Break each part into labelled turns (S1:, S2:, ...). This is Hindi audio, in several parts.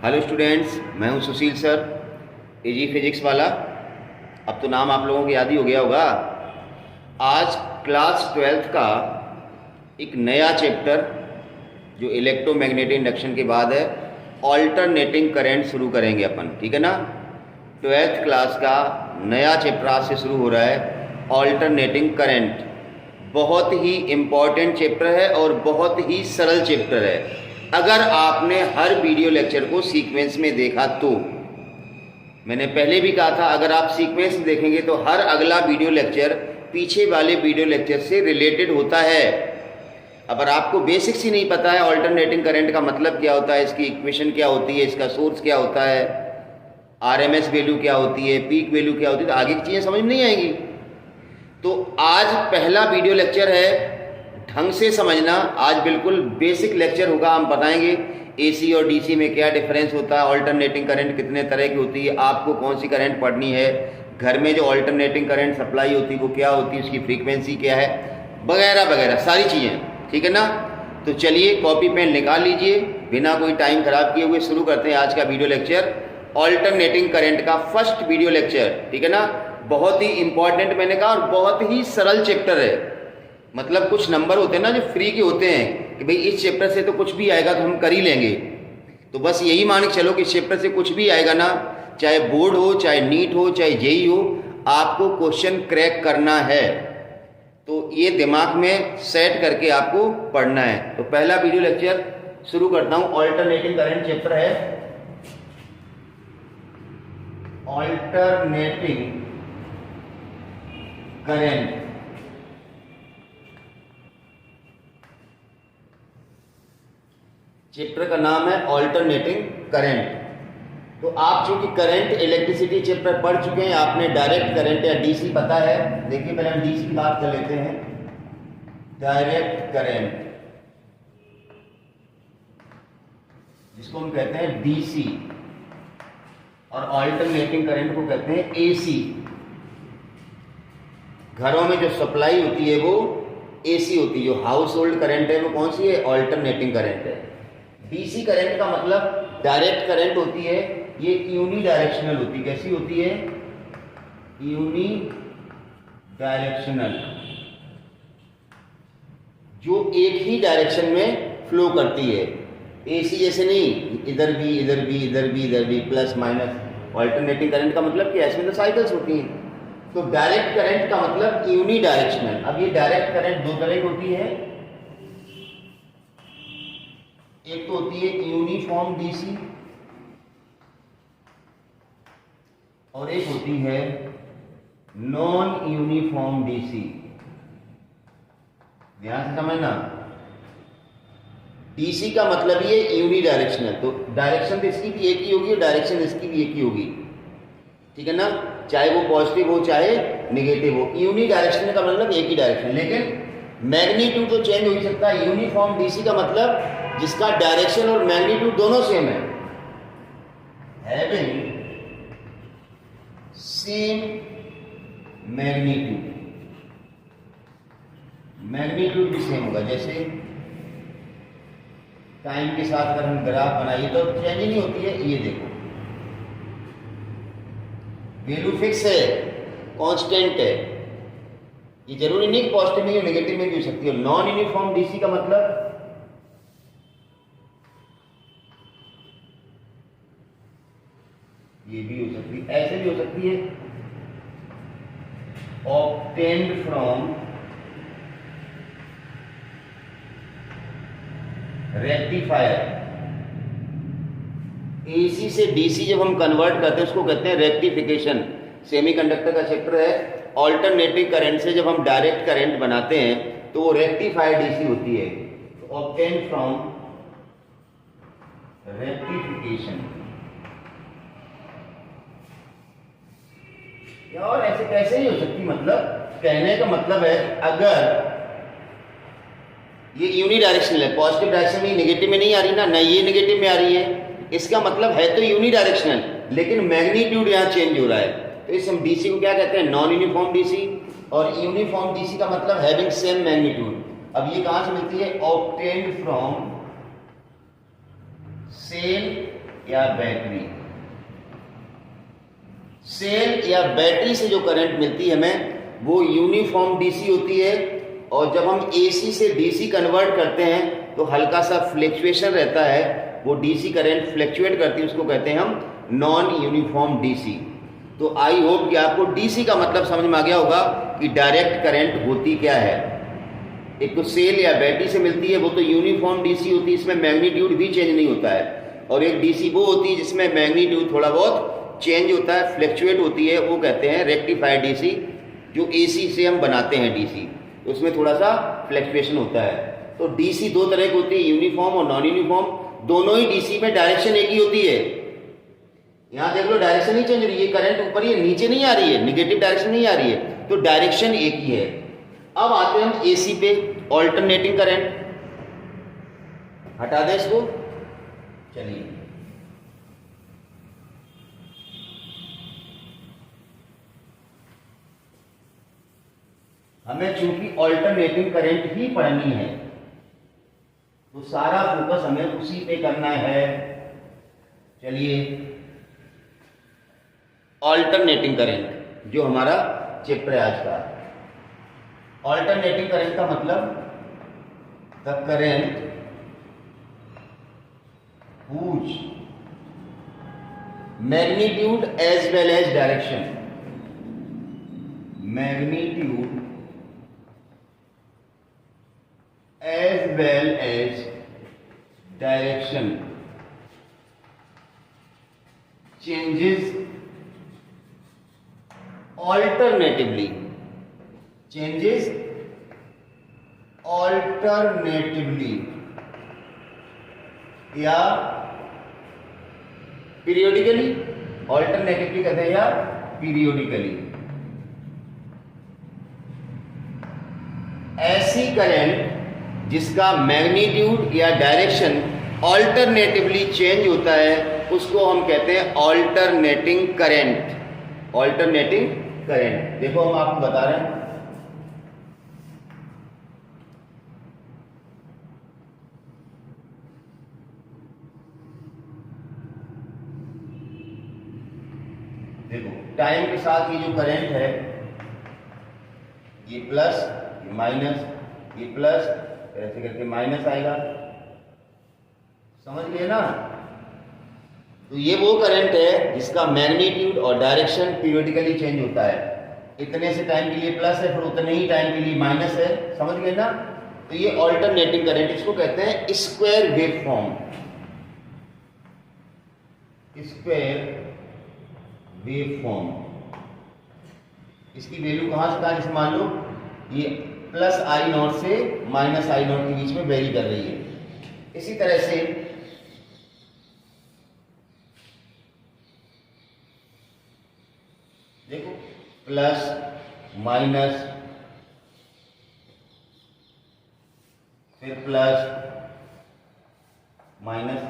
S1: हेलो स्टूडेंट्स, मैं हूं सुशील सर, एजी फिजिक्स वाला। अब तो नाम आप लोगों को याद ही हो गया होगा। आज क्लास 12th का एक नया चैप्टर जो इलेक्ट्रोमैग्नेटिक इंडक्शन के बाद है, ऑल्टरनेटिंग करंट शुरू करेंगे अपन, ठीक है ना। 12th क्लास का नया चैप्टर आज से शुरू हो रहा है, ऑल्टरनेटिंग करंट। बहुत ही इम्पॉर्टेंट चैप्टर है और बहुत ही सरल चैप्टर है। अगर आपने हर वीडियो लेक्चर को सीक्वेंस में देखा तो, मैंने पहले भी कहा था, अगर आप सीक्वेंस में देखेंगे तो हर अगला वीडियो लेक्चर पीछे वाले वीडियो लेक्चर से रिलेटेड होता है। अगर आपको बेसिक्स ही नहीं पता है ऑल्टरनेटिंग करंट का मतलब क्या होता है, इसकी इक्वेशन क्या होती है, इसका सोर्स क्या होता है, आरएमएस वैल्यू क्या होती है, पीक वैल्यू क्या होती है, तो आगे की चीज़ें समझ में नहीं आएंगी। तो आज पहला वीडियो लेक्चर है, ढंग से समझना। आज बिल्कुल बेसिक लेक्चर होगा, हम बताएंगे एसी और डीसी में क्या डिफरेंस होता है, ऑल्टरनेटिंग करंट कितने तरह की होती है, आपको कौन सी करंट पढ़नी है, घर में जो ऑल्टरनेटिंग करंट सप्लाई होती है वो क्या होती है, उसकी फ्रीक्वेंसी क्या है, वगैरह वगैरह सारी चीज़ें, ठीक है ना। तो चलिए कॉपी पेन निकाल लीजिए, बिना कोई टाइम खराब किए हुए शुरू करते हैं आज का वीडियो लेक्चर, ऑल्टरनेटिंग करंट का फर्स्ट वीडियो लेक्चर, ठीक है ना। बहुत ही इंपॉर्टेंट मैंने कहा और बहुत ही सरल चैप्टर है। मतलब कुछ नंबर होते हैं ना जो फ्री के होते हैं कि भाई इस चैप्टर से तो कुछ भी आएगा तो हम कर ही लेंगे, तो बस यही मान के चलो कि इस चैप्टर से कुछ भी आएगा ना, चाहे बोर्ड हो, चाहे नीट हो, चाहे जेई हो, आपको क्वेश्चन क्रैक करना है। तो ये दिमाग में सेट करके आपको पढ़ना है। तो पहला वीडियो लेक्चर शुरू करता हूं, ऑल्टरनेटिंग करंट चैप्टर है, ऑल्टरनेटिंग करंट। चैप्टर का नाम है ऑल्टरनेटिंग करंट। तो आप चूंकि करंट इलेक्ट्रिसिटी चैप्टर पढ़ चुके हैं, आपने डायरेक्ट करंट या डीसी पता है। देखिए पहले हम डीसी की बात कर लेते हैं, डायरेक्ट करंट जिसको हम कहते हैं डीसी, और ऑल्टरनेटिंग करंट को कहते हैं एसी। घरों में जो सप्लाई होती है वो एसी होती है, जो हाउस होल्ड करंट है वो कौन सी है, ऑल्टरनेटिंग करंट है। डीसी करंट का मतलब डायरेक्ट करंट होती है, ये यूनी डायरेक्शनल होती है। कैसी होती है, यूनी डायरेक्शनल, जो एक ही डायरेक्शन में फ्लो करती है। एसी जैसे नहीं, इधर भी इधर भी इधर भी इधर भी, प्लस माइनस। ऑल्टरनेटिंग करंट का मतलब कि ऐसे तो साइकिल्स होती हैं। तो डायरेक्ट करंट का मतलब यूनी डायरेक्शनल। अब ये डायरेक्ट करंट दो तरह की होती है, एक तो होती है यूनिफॉर्म डीसी और एक होती है नॉन यूनिफॉर्म डीसी। ध्यान से समझना, डीसी का मतलब ये यूनी डायरेक्शनल, तो डायरेक्शन तो इसकी भी एक ही होगी और डायरेक्शन इसकी भी एक ही होगी, ठीक है ना। चाहे वो पॉजिटिव हो चाहे नेगेटिव हो, यूनी डायरेक्शन का मतलब एक ही डायरेक्शन, लेकिन मैग्नीट्यूड तो चेंज हो ही सकता है। यूनिफॉर्म डीसी का मतलब जिसका डायरेक्शन और मैग्नीट्यूड दोनों सेम है, हैविंग सेम मैग्नीट्यूड, मैग्नीट्यूड भी सेम होगा। जैसे टाइम के साथ अगर हम ग्राफ बनाइए तो चेंज नहीं होती है, ये देखो वैल्यू फिक्स है, कांस्टेंट है। ये जरूरी नहीं पॉजिटिव में या नेगेटिव में भी हो सकती है। नॉन यूनिफॉर्म डीसी का मतलब ये भी हो सकती है, ऐसे भी हो सकती है, ऑब्टेन्ड फ्रॉम रेक्टिफायर। एसी से डीसी जब हम कन्वर्ट करते हैं उसको कहते हैं रेक्टिफिकेशन। सेमीकंडक्टर का चैप्टर है, ऑल्टरनेटिंग करंट से जब हम डायरेक्ट करंट बनाते हैं तो वो रेक्टिफाइड डीसी होती है। तो ऑब्टेन्ड फ्रॉम रेक्टिफिकेशन। और ऐसे कैसे ही हो सकती, मतलब कहने का मतलब है अगर ये यूनी डायरेक्शनल है, पॉजिटिव डायरेक्शन में, नेगेटिव में नहीं आ रही ना ये नेगेटिव में आ रही है, इसका मतलब है तो यूनी डायरेक्शनल, लेकिन मैग्नीट्यूड यहाँ चेंज हो रहा है। तो इस हम डीसी को क्या कहते हैं, नॉन यूनिफॉर्म डीसी। और यूनिफॉर्म डीसी का मतलब हैविंग सेम मैग्नीट्यूड। अब ये कहां से मिलती है, ऑब्टेन्ड फ्रॉम सेम या बैटरी। सेल या बैटरी से जो करंट मिलती है हमें वो यूनिफॉर्म डीसी होती है, और जब हम एसी से डीसी कन्वर्ट करते हैं तो हल्का सा फ्लक्चुएशन रहता है, वो डीसी करंट फ्लक्चुएट करती है, उसको कहते हैं हम नॉन यूनिफॉर्म डीसी। तो आई होप कि आपको डीसी का मतलब समझ में आ गया होगा कि डायरेक्ट करंट होती क्या है। एक तो सेल या बैटरी से मिलती है, वो तो यूनिफॉर्म डीसी होती है, इसमें मैग्नीट्यूड भी चेंज नहीं होता है, और एक डीसी वो होती है जिसमें मैग्नीट्यूड थोड़ा बहुत चेंज होता है, फ्लक्चुएट होती है, वो कहते हैं रेक्टिफाइड डीसी। जो एसी से हम बनाते हैं डीसी, उसमें थोड़ा सा फ्लक्चुएशन होता है। तो डीसी दो तरह की होती है, यूनिफॉर्म और नॉन यूनिफॉर्म। दोनों ही डीसी में डायरेक्शन एक ही होती है। यहां देख लो डायरेक्शन नहीं चेंज हो रही है, करंट ऊपर ही नीचे नहीं आ रही है, निगेटिव डायरेक्शन नहीं आ रही है, तो डायरेक्शन एक ही है। अब आते हैं हम एसी पे, ऑल्टरनेटिंग करंट। हटा दें इसको, चलिए हमें चूंकि ऑल्टरनेटिंग करंट ही पढ़नी है तो सारा फोकस हमें उसी पे करना है। चलिए, ऑल्टरनेटिंग करंट जो हमारा चैप्टर है आज का। ऑल्टरनेटिंग करंट का मतलब the current whose magnitude as well as direction, magnitude as well as direction changes alternatively, changes alternatively या पीरियोडिकली। ऑल्टरनेटिवली कहते हैं या पीरियोडिकली। ऐसी करंट जिसका मैग्नीट्यूड या डायरेक्शन ऑल्टरनेटिवली चेंज होता है उसको हम कहते हैं ऑल्टरनेटिंग करंट। ऑल्टरनेटिंग करंट देखो हम आपको बता रहे हैं, देखो टाइम के साथ ये जो करंट है, ये प्लस, ये माइनस, ये प्लस, ऐसे करके माइनस आएगा, समझ गए ना। तो ये वो करंट है जिसका मैग्नीट्यूड और डायरेक्शन पीरियोडिकली चेंज होता है। इतने से टाइम के लिए प्लस है, फिर उतने ही टाइम के लिए माइनस है, समझ गए ना। तो ये ऑल्टरनेटिंग करंट, इसको कहते हैं square wave form. Square wave form, इसकी वैल्यू कहां से कहां, जैसे मान लो ये प्लस आई नॉट से माइनस आई नॉट के बीच में वेरी कर रही है। इसी तरह से देखो प्लस माइनस फिर प्लस माइनस,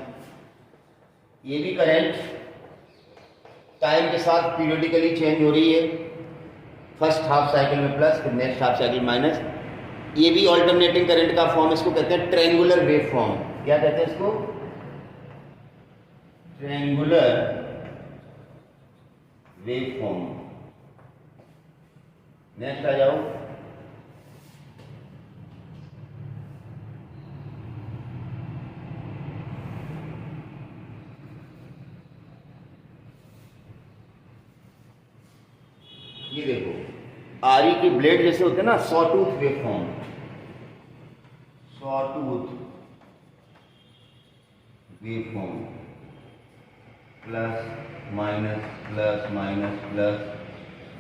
S1: ये भी करंट टाइम के साथ पीरियोडिकली चेंज हो रही है। फर्स्ट हाफ साइकिल में प्लस, फिर नेक्स्ट हाफ साइकिल माइनस। ये भी ऑल्टरनेटिंग करंट का फॉर्म, इसको कहते हैं ट्रायंगुलर वेव फॉर्म। क्या कहते हैं इसको? Triangular wave form. नेक्स्ट आ जाओ, ये देखो आरी के ब्लेड जैसे होते हैं ना, sawtooth wave form. Sawtooth wave form, plus minus plus minus plus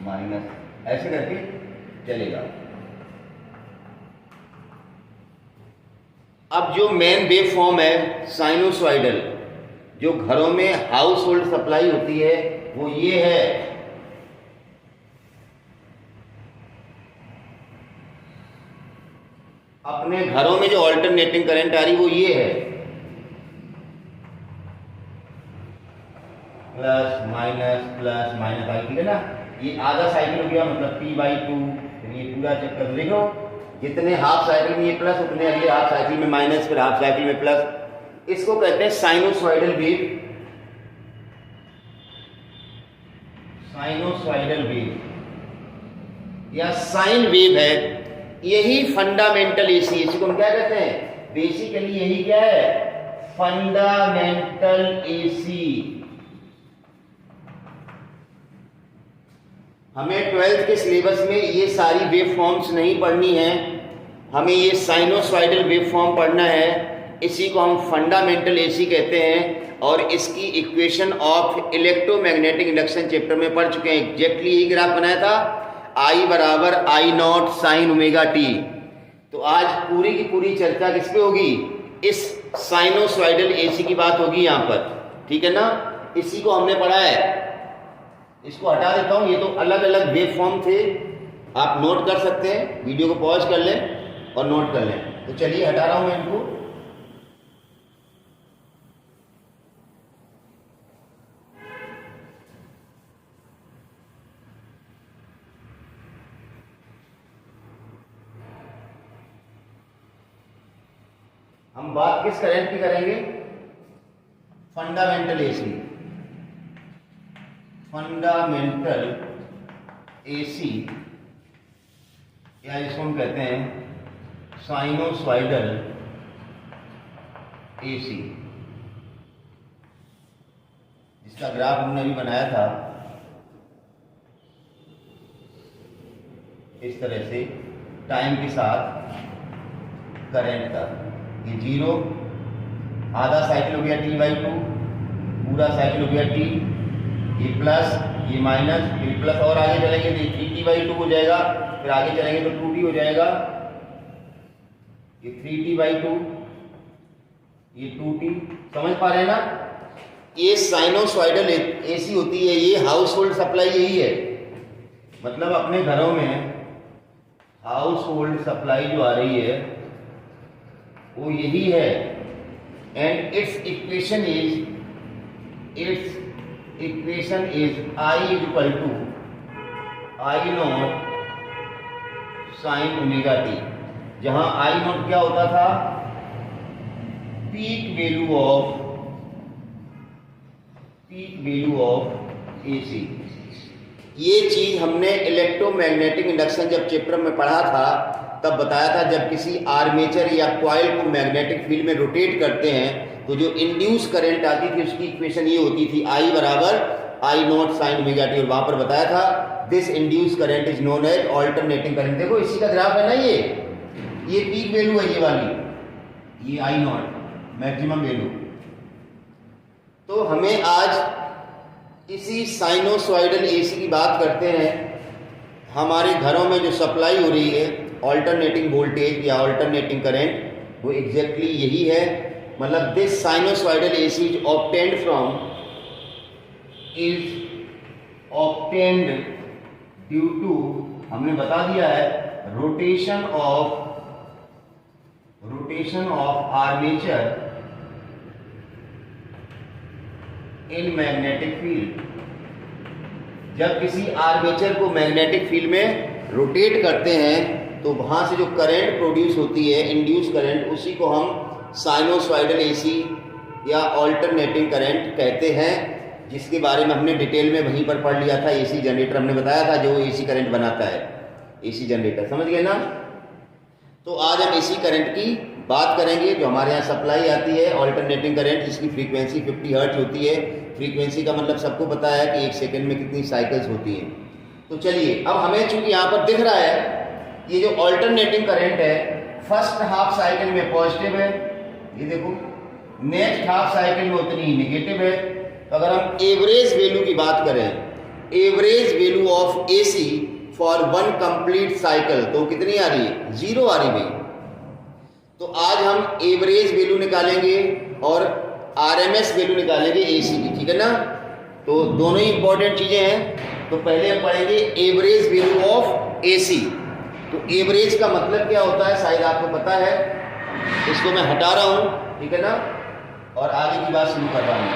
S1: minus, ऐसे करके चलेगा। अब जो मेन वेव फॉर्म है साइनोसॉइडल, जो घरों में हाउस होल्ड सप्लाई होती है, वो ये है। अपने घरों में जो ऑल्टरनेटिंग करंट आ रही वो ये है, प्लस माइनस आई, ठीक है ना। ये आधा साइकिल हो गया, मतलब P/2। फिर ये पूरा चक्कर देखो, जितने हाफ साइकिल में ये प्लस, उतने अगले हाफ साइकिल में माइनस, फिर हाफ साइकिल में प्लस। इसको कहते हैं साइनोसॉइडल वेव साइनोसॉइडल वेव या साइन वेव है, यही फंडामेंटल एसी, इसी को हम क्या कहते हैं, बेसिकली यही क्या है, फंडामेंटल एसी। हमें 12th के सिलेबस में ये सारी वेव फॉर्म्स नहीं पढ़नी है, हमें ये साइनोसॉइडल वेव फॉर्म पढ़ना है, इसी को हम फंडामेंटल एसी कहते हैं। और इसकी equation of electromagnetic induction chapter में पढ़ चुके हैं, एग्जैक्टली यही ग्राफ बनाया था, I बराबर I naught sine omega T. तो आज पूरी की पूरी चर्चा किस पे होगी, इस साइनोसॉइडल एसी की बात होगी यहाँ पर, ठीक है ना। इसी को हमने पढ़ा है, इसको हटा देता हूँ, ये तो अलग अलग वेव फॉर्म थे, आप नोट कर सकते हैं, वीडियो को पॉज कर लें और नोट कर लें। तो चलिए हटा रहा हूं मैं इनको। हम बात किस करंट की करेंगे, फंडामेंटल एसी, फंडामेंटल एसी या इसको हम कहते हैं साइनोसॉइडल एसी, जिसका ग्राफ हमने अभी बनाया था इस तरह से टाइम के साथ करंट का, ये 0 आधा साइकिल हो गया T/2, पूरा साइकिल हो गया T, ये प्लस ये माइनस, फिर प्लस और आगे चलेंगे तो 3T/2 हो जाएगा, फिर आगे चलेंगे तो 2T हो जाएगा, ये 3T/2, ये 2T, समझ पा रहे हैं ना। ये साइनोसॉइडल एसी होती है, ये हाउस होल्ड सप्लाई यही है, मतलब अपने घरों में हाउस होल्ड सप्लाई जो आ रही है वो यही है। And it's equation is I = I naught sine omega T, जहां I नॉट क्या होता था, पीक वैल्यू ऑफ एसी। ये चीज हमने इलेक्ट्रोमैग्नेटिक इंडक्शन जब चैप्टर में पढ़ा था तब बताया था, जब किसी आर्मेचर या कॉइल को मैग्नेटिक फील्ड में रोटेट करते हैं तो जो इंड्यूस करंट आती थी उसकी इक्वेशन ये होती थी, I बराबर I naught sine omega T, और वहां पर बताया था this induce current is known as alternating current. देखो इसी का ग्राफ है ना, ये पीक वैल्यू है, ये वाली, ये I नॉट मैक्सिमम वैल्यू। तो हमें आज इसी साइनोसॉइडल एसी की बात करते हैं। हमारे घरों में जो सप्लाई हो रही है ऑल्टरनेटिंग वोल्टेज या ऑल्टरनेटिंग करंट, वो एग्जैक्टली यही है, मतलब this sinusoidal AC is obtained due to, हमने बता दिया है, rotation of armature in magnetic field. जब किसी आर्मेचर को मैग्नेटिक फील्ड में रोटेट करते हैं तो वहां से जो करंट प्रोड्यूस होती है, इंड्यूस करंट, उसी को हम साइनोसॉइडल एसी या ऑल्टरनेटिंग करंट कहते हैं, जिसके बारे में हमने डिटेल में वहीं पर पढ़ लिया था। एसी जनरेटर हमने बताया था, जो एसी करंट बनाता है, एसी जनरेटर, समझ गए ना। तो आज हम एसी करंट की बात करेंगे, जो हमारे यहाँ सप्लाई आती है ऑल्टरनेटिंग करंट, जिसकी फ्रीक्वेंसी 50 हर्ट्ज होती है। फ्रीक्वेंसी का मतलब सबको पता है कि 1 सेकंड में कितनी साइकिल्स होती हैं। तो चलिए, अब हमें चूंकि यहाँ पर दिख रहा है ये जो ऑल्टरनेटिंग करंट है, फर्स्ट हाफ साइकिल में पॉजिटिव है, ये देखो, नेक्स्ट हाफ साइकिल में उतनी ही नेगेटिव है। तो अगर हम एवरेज वैल्यू की बात करें, average value of AC for 1 complete cycle, तो कितनी आ रही है, 0 आ रही भाई। तो आज हम एवरेज वैल्यू निकालेंगे और आरएमएस वैल्यू निकालेंगे एसी की, ठीक है ना। तो दोनों ही इंपॉर्टेंट चीजें हैं। तो पहले हम पढ़ेंगे एवरेज वैल्यू ऑफ एसी। तो एवरेज का मतलब क्या होता है, शायद आपको पता है, इसको मैं हटा रहा हूं, ठीक है ना, और आगे की बात शुरू कर रहा हूं।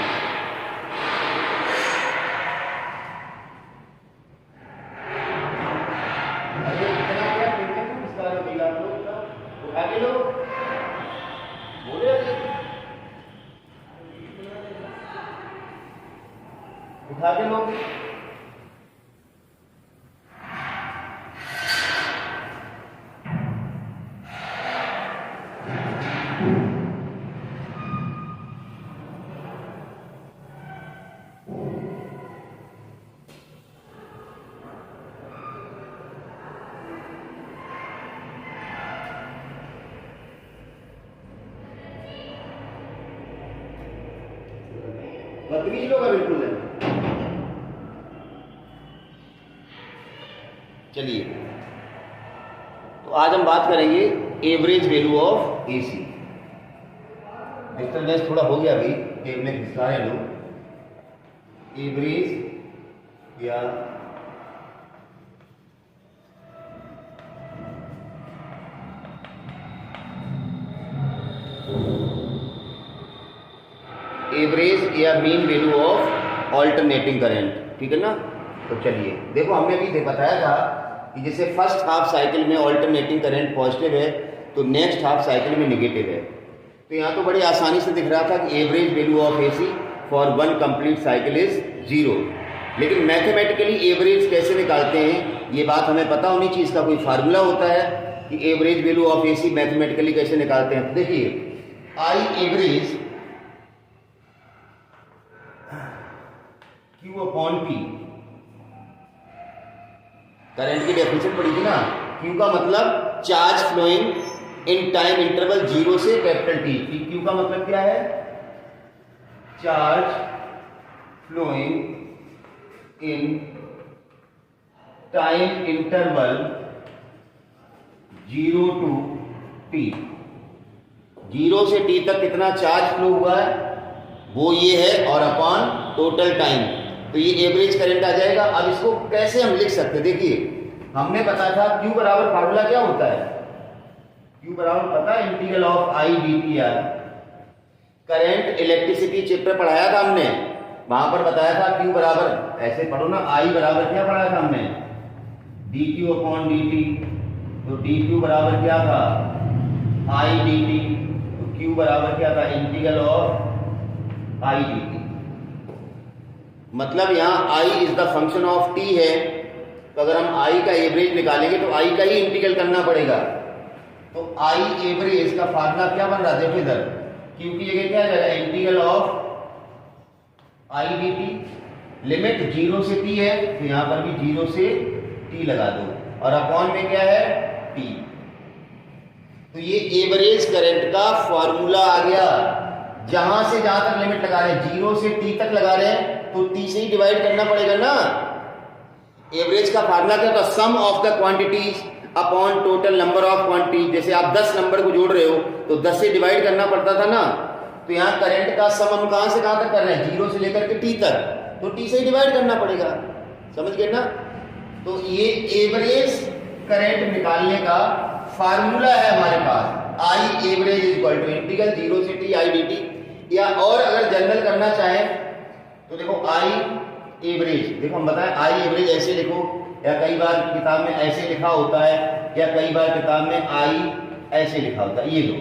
S1: उठा के लो, बदतमीज लोग हैं बिल्कुल है। चलिए, तो आज हम बात करेंगे average value of AC. Disturbance थोड़ा हो गया भाई, टेप में घिसा रहे लोग। एवरेज या एवरेज या mean value of alternating current, ठीक है ना। तो चलिए देखो, हमने भी बताया था कि जैसे फर्स्ट हाफ साइकिल में ऑल्टरनेटिंग करंट पॉजिटिव है तो नेक्स्ट हाफ साइकिल में नेगेटिव है। तो यहाँ तो बड़ी आसानी से दिख रहा था कि average value of AC for one complete cycle is 0। लेकिन मैथमेटिकली एवरेज कैसे निकालते हैं ये बात हमें पता होनी चाहिए। इसका कोई फार्मूला होता है कि average value of AC mathematically कैसे निकालते हैं। देखिए, I average Q upon P, current की डेफिनेशन पड़ी थी ना। Q का मतलब charge flowing in time interval 0 से कैपिटल T। Q का मतलब क्या है? Charge flowing in time interval 0 to T। 0 से T तक कितना चार्ज फ्लो हुआ है वो ये है, और अपॉन टोटल टाइम, तो ये एवरेज करंट आ जाएगा। अब इसको कैसे हम लिख सकते हैं? देखिए, हमने बताया था Q बराबर फार्मूला क्या होता है? Q बराबर पता है, integral of I D T R. Current electricity chapter पढ़ाया था हमने, वहां पर बताया था Q बराबर, ऐसे पढ़ो ना, आई बराबर क्या पढ़ाया था हमने? D Q upon D T. तो डी क्यू बराबर क्या था? आई डी टी। तो Q बराबर क्या था? Integral of I D T. मतलब यहाँ i is the function of t है, तो अगर हम i का एवरेज निकालेंगे तो i का ही इंटीग्रल करना पड़ेगा। तो i एवरेज का फार्मूला क्या बन रहा है? देखो इधर, q की जगह क्या आ जाएगा? Integral of i D T. Limit 0 से t है तो यहाँ पर भी 0 से t लगा दो, और अपॉन में क्या है? t। तो ये एवरेज करंट का फॉर्मूला आ गया। जहां से जहां तक लिमिट लगा रहे हैं, 0 से t तक लगा रहे हैं, तो t से ही डिवाइड करना पड़ेगा ना। एवरेज का फार्मूला क्या था? Sum of the quantities upon total number of quantities. जैसे आप 10 नंबर को जोड़ रहे हो तो 10 से डिवाइड करना पड़ता था ना। तो यहाँ करंट का सम हम कहां से कहां तक कर रहे हैं? 0 से लेकर के t तक, तो t से ही डिवाइड करना पड़ेगा। समझ गए ना। तो ये एवरेज करंट निकालने का फार्मूला है हमारे पास, I average is equal to integral 0 से t आई डी टी। या और अगर जनरल करना चाहे तो देखो, आई एवरेज, देखो हम बताएं, आई एवरेज ऐसे लिखो, या कई बार किताब में ऐसे लिखा होता है, या कई बार किताब में आई ऐसे लिखा होता है। ये लो,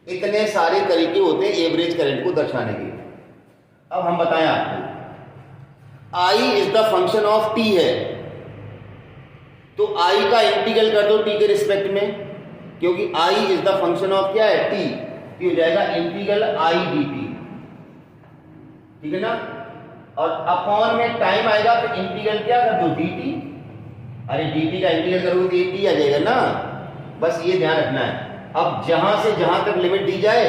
S1: इतने सारे तरीके होते हैं एवरेज करंट को दर्शाने के। अब हम बताएं आपको, I is the function of T है, तो आई का इंटीग्रल कर दो टी के रिस्पेक्ट में, क्योंकि आई इज द फंक्शन ऑफ क्या है? टी। हो जाएगा इंटीग्रल आई डी टी, ठीक है ना। और अपॉन में टाइम आएगा तो इंटीग्रल क्या कर दो? D T. अरे डी टी का इंटीग्रल करोगे तो टी आ जाएगा ना, बस ये ध्यान रखना है। अब जहां से जहां तक लिमिट दी जाए,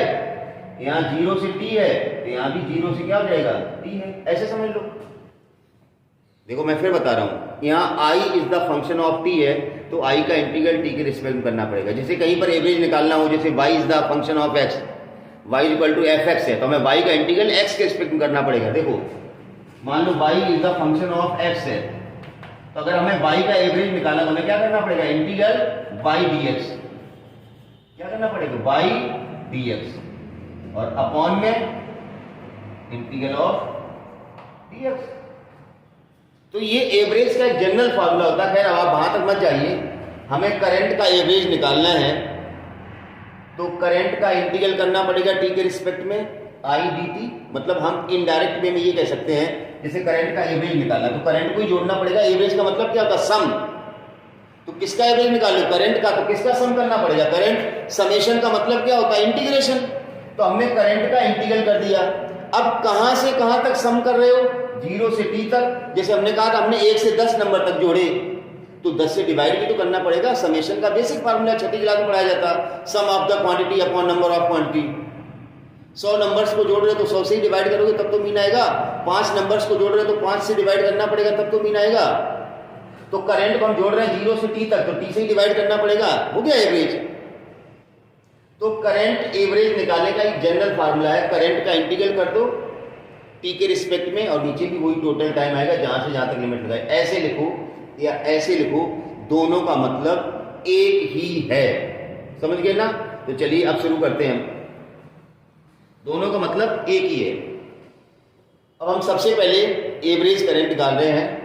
S1: यहाँ 0 से t है तो यहाँ भी 0 से क्या हो जाएगा? t है, ऐसे समझ लो। देखो मैं फिर बता रहा हूँ, यहाँ i is the function of t है तो i का इंटीग्रल t के रिस्पेक्ट में करना पड़ेगा। जैसे कहीं पर एवरेज निकालना हो, जैसे y is the function of x, y equal to F X है, तो हमें y का इंटीग्रल x के रिस्पेक्ट में करना पड़ेगा। देखो मान लो y is the function of x है, तो अगर हमें y का एवरेज निकालना तो हमें क्या करना पड़ेगा? Integral y dx। क्या करना पड़ेगा? y dx, और अपॉन में इंटीग्रल ऑफ dx। तो ये एवरेज का एक जनरल फार्मूला होता है। खैर अब आप वहां तक मत जाइए, हमें करंट का एवरेज निकालना है तो करंट का इंटीग्रल करना पड़ेगा टी के रिस्पेक्ट में, आई डी टी। मतलब हम इनडायरेक्ट वे में ये कह सकते हैं, जैसे करंट का एवरेज निकालना तो करंट को ही जोड़ना पड़ेगा। एवरेज का मतलब क्या होता है? सम। तो किसका एवरेज निकालो? करंट का। तो किसका सम करना पड़ेगा? करंट। समेशन का मतलब क्या होता है? इंटीग्रेशन। तो हमने करंट का इंटीग्रल कर दिया। अब कहां से कहां तक सम कर रहे हो? 0 से t तक। जैसे हमने कहा था हमने 1 से 10 नंबर तक जोड़े, तो 10 से डिवाइड भी तो करना पड़ेगा। समेशन का बेसिक फार्मूला छठी क्लास में पढ़ाया जाता, sum of the quantity upon number of quantity. 100 numbers को जोड़ रहे हो तो 100 से ही डिवाइड करोगे तब तो मीन आएगा। 5 नंबर्स को जोड़ रहे हो तो 5 से डिवाइड करना पड़ेगा तब तो मीन आएगा। तो करंट को हम जोड़ रहे हैं 0 से t तक, तो t से ही डिवाइड करना पड़ेगा। हो गया एवरेज। तो करंट एवरेज निकालने का एक जनरल फार्मूला है, करंट का इंटीग्रल कर दो t के रिस्पेक्ट में, और नीचे भी वही टोटल टाइम आएगा जहां से जहां तक लिमिट लगाए। ऐसे लिखो या ऐसे लिखो, दोनों का मतलब एक ही है। समझ गए ना? तो चलिए अब शुरू करते हैं। दोनों का मतलब एक ही है। अब हम सबसे पहले एवरेज करंट निकाल रहे हैं।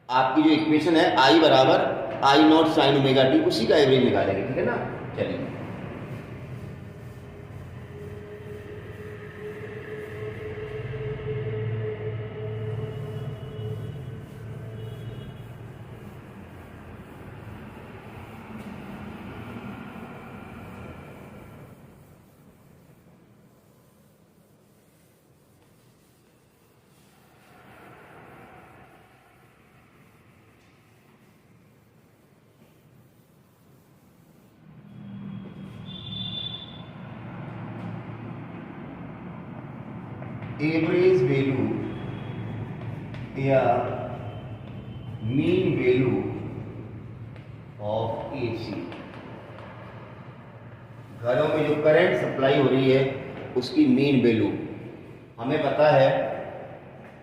S1: आपकी जो इक्वेशन है I बराबर I naught sine omega T, उसी का एवरेज निकालेंगे। ठीक है ना? चलिए एवरेज वैल्यू या मीन वैल्यू ऑफ एसी। घरों में जो करंट सप्लाई हो रही है उसकी मीन वैल्यू हमें पता है।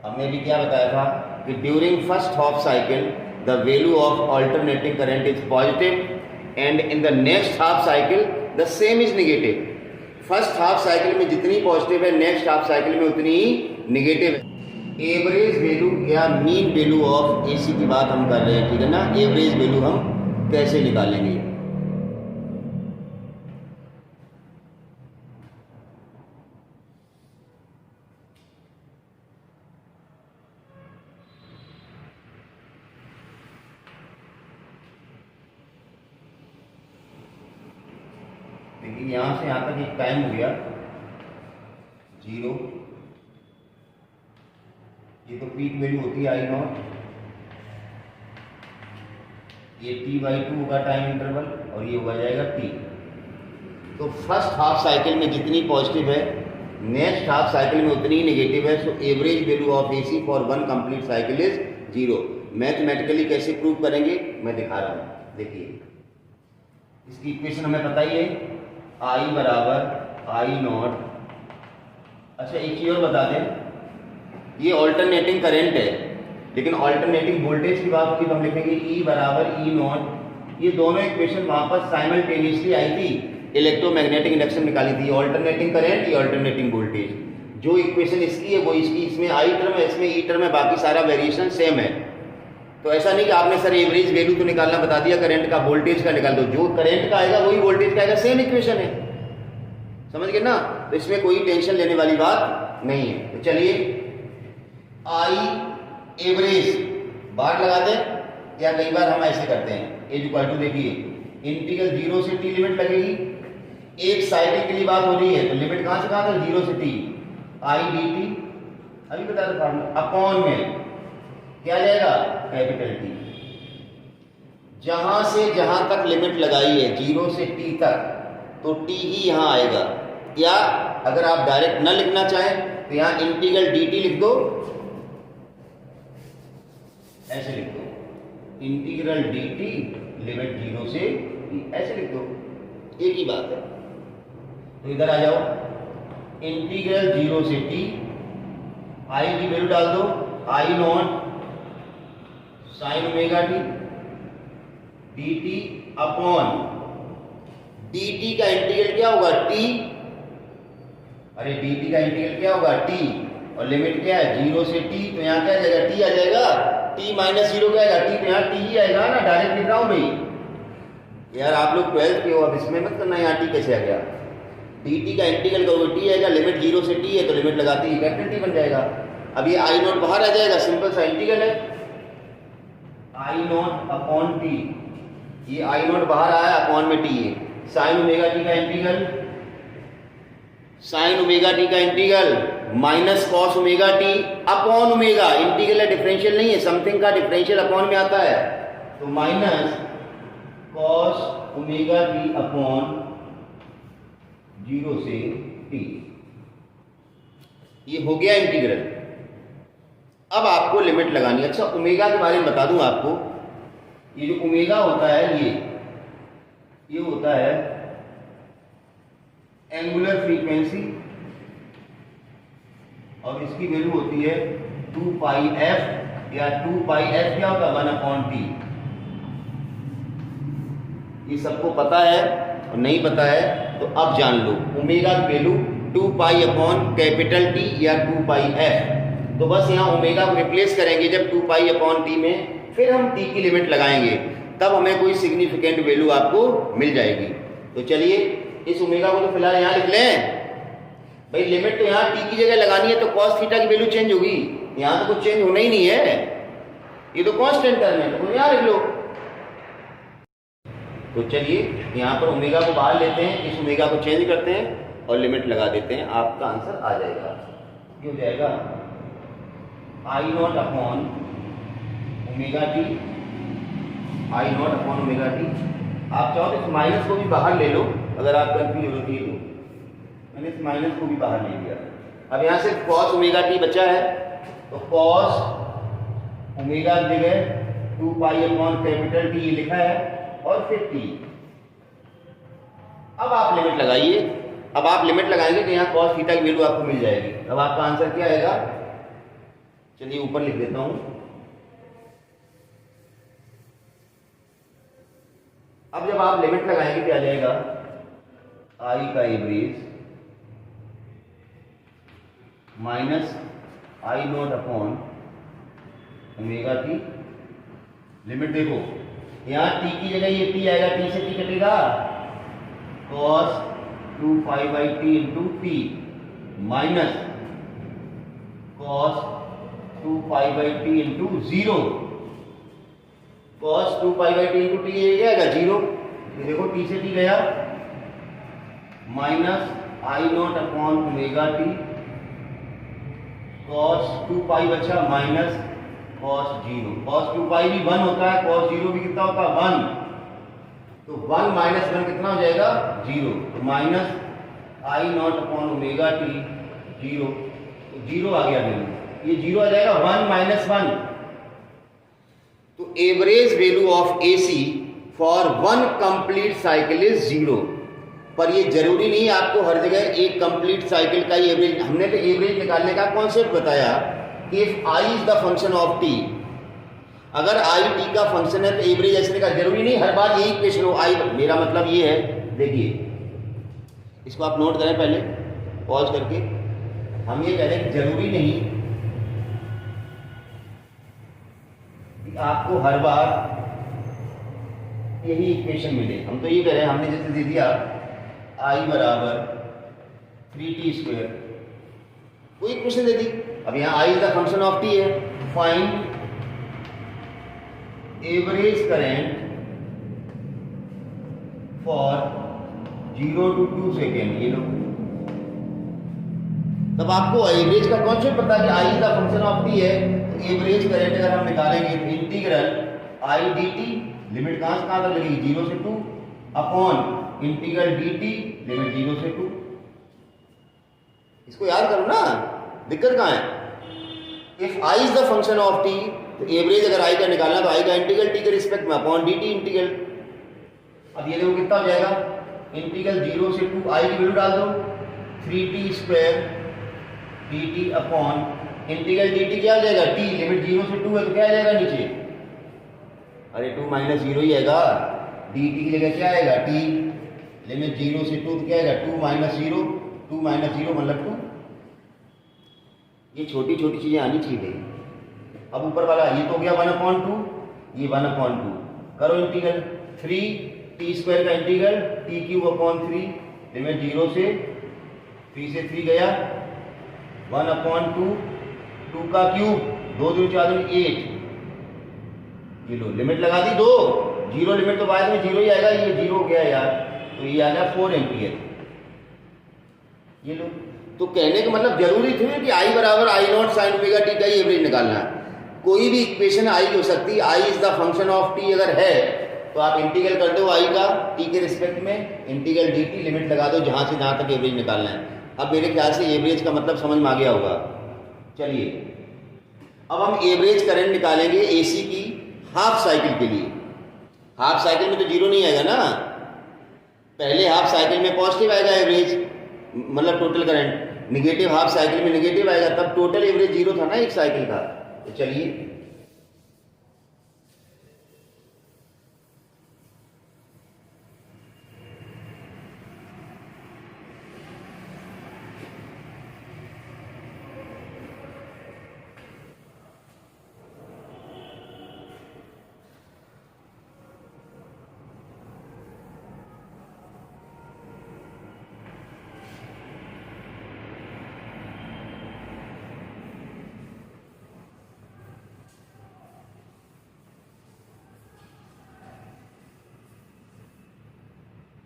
S1: हमने भी क्या बताया था कि during first half cycle the value of alternating current is positive and in the next half cycle the same is negative. First half cycle में जितनी पॉजिटिव है नेक्स्ट हाफ साइकिल में उतनी ही नेगेटिव है। एवरेज वैल्यू या मीन वैल्यू ऑफ एसी की बात हम कर रहे हैं। ठीक है ना? एवरेज वैल्यू हम कैसे निकालेंगे? देखिए यहां से यहां तक एक टाइम हो गया 0। ये तो पीक वैल्यू होती है I नॉट। ये t/2 होगा टाइम इंटरवल, और ये हो जाएगा t। तो फर्स्ट हाफ साइकिल में जितनी पॉजिटिव है नेक्स्ट हाफ साइकिल में उतनी ही नेगेटिव है। So average value of AC for one complete cycle is 0। Mathematically कैसे प्रूव करेंगे मैं दिखा रहा हूं। देखिए इसकी इक्वेशन हमें पता ही है, I बराबर I नॉट। अच्छा एक चीज और बता दें, ये ऑल्टरनेटिंग करंट है, लेकिन ऑल्टरनेटिंग वोल्टेज की बात होगी तो हम लिखेंगे E बराबर E नॉट। ये दोनों इक्वेशन वहां पर साइमल्टेनियसली आई थी, इलेक्ट्रोमैग्नेटिक इंडक्शन निकाली थी। ऑल्टरनेटिंग करंट, ये ऑल्टरनेटिंग वोल्टेज। जो इक्वेशन इसकी है वो इसकी, इसमें I टर्म है, इसमें E टर्म है, बाकी सारा वेरिएशन सेम है। तो ऐसा नहीं कि आपने सर एवरेज वैल्यू तो निकालना बता दिया, करंट का वोल्टेज का निकाल दो। जो करंट का आएगा वही वोल्टेज का आएगा, सेम इक्वेशन है। समझ गए ना? तो इसमें कोई टेंशन लेने वाली बात नहीं है। तो चलिए I एवरेज बार लगा दें, या कई बार हम ऐसे करते हैं एज इक्वल टू, देखिए इंटीग्रल 0 से t लिमिट लगेगी। एक साइकिल के लिए बात हो रही है तो लिमिट कहां से कहां तक? 0 से t। I dt अभी बता दो फार्मूला, अपॉन में क्या जाएगा? Capital T। जहां से जहां तक लिमिट लगाई है 0 से t तक, तो t ही यहां आएगा। या अगर आप डायरेक्ट न लिखना चाहें तो यहां इंटीग्रल dt लिख दो, ऐसे लिख दो इंटीग्रल dt लिमिट 0 से t, ऐसे लिख दो, एक ही बात है। तो इधर आ जाओ, इंटीग्रल 0 से t, I की वैल्यू डाल दो I naught sine omega T dt upon dt का इंटीग्रल क्या होगा? t। अरे dt का इंटीग्रल क्या होगा? t, और लिमिट क्या है? 0 से t। तो यहाँ क्या आ जाएगा? t आ जाएगा। t माइनस 0 क्या आएगा? t। तो यहाँ t ही आएगा ना, डायरेक्ट लिख रहा हूं भाई। यार आप लोग 12th के हो, अब इसमें मत करना यहाँ t कैसे आ गया। dt का इंटीग्रल करोगे t आएगा, लिमिट 0 से t है तो लिमिट लगाते ही कैपिटल T बन जाएगा। अब ये I नॉट बाहर आ जाएगा, सिंपल सा इंटीग्रल है। आई नॉट अपॉन टी, ये आई नॉट बाहर आया, अपॉन में टी है, साइन ओमेगा टी का इंटीग्रल, साइन ओमेगा टी का integral minus cos omega T upon omega, integral differential नहीं है, समथिंग का डिफरेंशियल अपॉन में आता है, तो minus cos omega T upon 0 से टी, ये हो गया इंटीग्रल। अब आपको लिमिट लगानी है। अच्छा, ओमेगा के बारे में बता दूं आपको, ये जो ओमेगा होता है ये होता है एंगुलर फ्रीक्वेंसी, और इसकी वैल्यू होती है 2 पाई एफ, या 2 पाई एफ क्या होता है 1 अपॉन टी। ये सबको पता है, और नहीं पता है तो अब जान लो, ओमेगा की value 2 pi upon capital T या 2 पाई एफ। तो बस यहाँ ओमेगा को रिप्लेस करेंगे जब 2 पाई अपॉन टी में, फिर हम टी की लिमिट लगाएंगे, तब हमें कोई सिग्निफिकेंट वैल्यू आपको मिल जाएगी। तो चलिए इस ओमेगा को तो फिलहाल यहाँ लिख लें भाई, लिमिट तो यहाँ टी की जगह लगानी है, तो कॉस थीटा की वैल्यू चेंज होगी, यहाँ तो कुछ चेंज होना ही नहीं है, ये तो कांस्टेंट टर्म है, तो यहाँ लिख लो। तो चलिए यहाँ पर ओमेगा को बाहर लेते हैं, इस ओमेगा को चेंज करते हैं और लिमिट लगा देते हैं, आपका आंसर आ जाएगा। ये हो जाएगा I not upon omega T, I not upon omega T. आप चाहो तो इस माइनस को भी बाहर ले लो, अगर आप कंफ्यूज होती है तो। मैंने इस माइनस को भी बाहर ले लिया। अब यहाँ से कॉस ओमेगा टी बचा है, तो कॉस ओमेगा की जगह 2 पाई अपॉन कैपिटल टी लिखा है, और फिर टी। अब आप लिमिट लगाइए, अब आप लिमिट लगाएंगे तो यहाँ कॉस थीटा की वैल्यू आपको मिल जाएगी। अब आपका आंसर क्या आएगा, चलिए ऊपर लिख देता हूं। अब जब आप लिमिट लगाएंगे क्या आ जाएगा, आई का average minus I not upon omega T. Limit देखो, यहाँ टी की जगह ये टी आएगा, टी से टी कटेगा, cos 2 pi by T into T minus cos 2 pi by T into 0, cos 2 pi by T into T ये क्या आएगा 0, ये देखो टी से टी गया, minus I not upon omega T, cos 2 पाई बचा माइनस cos 0, cos 2 पाई भी 1 होता है, cos 0 भी कितना होता है 1, तो 1 माइनस 1 कितना हो जाएगा 0, तो minus I not upon omega T 0, तो 0 आ गया वैल्यू, ये 0 आ जाएगा 1 माइनस 1। तो average value of AC for 1 complete cycle is 0। पर ये जरूरी नहीं है आपको हर जगह एक कंप्लीट साइकिल का ही एवरेज, हमने तो एवरेज निकालने का कॉन्सेप्ट बताया कि if I is the function of T, अगर आई टी का फंक्शन है तो एवरेज ऐसे निकाल, जरूरी नहीं हर बार यही इक्वेशन हो। आई, मेरा मतलब ये है, देखिए इसको आप नोट करें पहले पॉज करके, हम ये कह रहे हैं कि जरूरी नहीं कि आपको हर बार यही इक्वेशन मिले। हम तो ये कह रहे हैं, हमने जैसे दे दिया आई बराबर 3t², कोई इक्वेशन दे दी। अब यहाँ I is the function of T है, find average current for 0 to 2 second, ये लो। तब आपको एवरेज का कॉन्सेप्ट पता है कि I is the function of T है, तो एवरेज करंट अगर हम निकालेंगे तो integral I D T, limit कहां से कहां तक लगेगी 0 से 2, upon integral D T limit 0 से 2। इसको याद करो ना, दिक्कत कहां है। If I is the function of T, तो एवरेज अगर आई का निकालना तो आई का इंटीग्रल टी के रिस्पेक्ट में अपॉन डी टी इंटीग्रल। अब ये देखो कितना हो जाएगा, इंटीग्रल 0 से 2 आई की वैल्यू डाल दो 3t² dt upon integral dt क्या आ जाएगा t, लिमिट 0 से 2 है तो क्या आ जाएगा नीचे, अरे 2 माइनस 0 ही आएगा, dt की जगह क्या आएगा t, लिमिट 0 से 2 तो क्या आएगा 2 माइनस 0, 2 माइनस 0 मतलब 2। ये छोटी छोटी चीजें आनी चाहिए। अब ऊपर वाला ये तो हो गया 1/2, ये 1/2, करो इंटीग्रल 3t² का इंटीग्रल t³ 3, लिमिट 0 से 3 से 3 गया, 1/2, 2 का क्यूब, 2 दूनी 4 दूनी 8, ये लो लिमिट लगा दी 2, जीरो लिमिट तो बाद में जीरो ही आएगा, ये जीरो हो गया यार, तो ये आ गया 4 एम्पियर। ये लो, तो कहने का मतलब जरूरी थी कि आई बराबर I nought sine omega T का ही एवरेज निकालना है। कोई भी इक्वेशन आई हो सकती है, I is the function of T अगर है तो आप इंटीग्रल कर दो आई का टी के रिस्पेक्ट में, इंटीग्रल डी टी लिमिट लगा दो जहां से जहां तक एवरेज निकालना है। अब मेरे ख्याल से एवरेज का मतलब समझ में आ गया होगा। चलिए अब हम एवरेज करंट निकालेंगे एसी की हाफ साइकिल के लिए। हाफ साइकिल में तो जीरो नहीं आएगा ना, पहले हाफ साइकिल में पॉजिटिव आएगा एवरेज, मतलब total current, negative half cycle में निगेटिव आएगा, तब टोटल एवरेज जीरो था ना एक साइकिल का। तो चलिए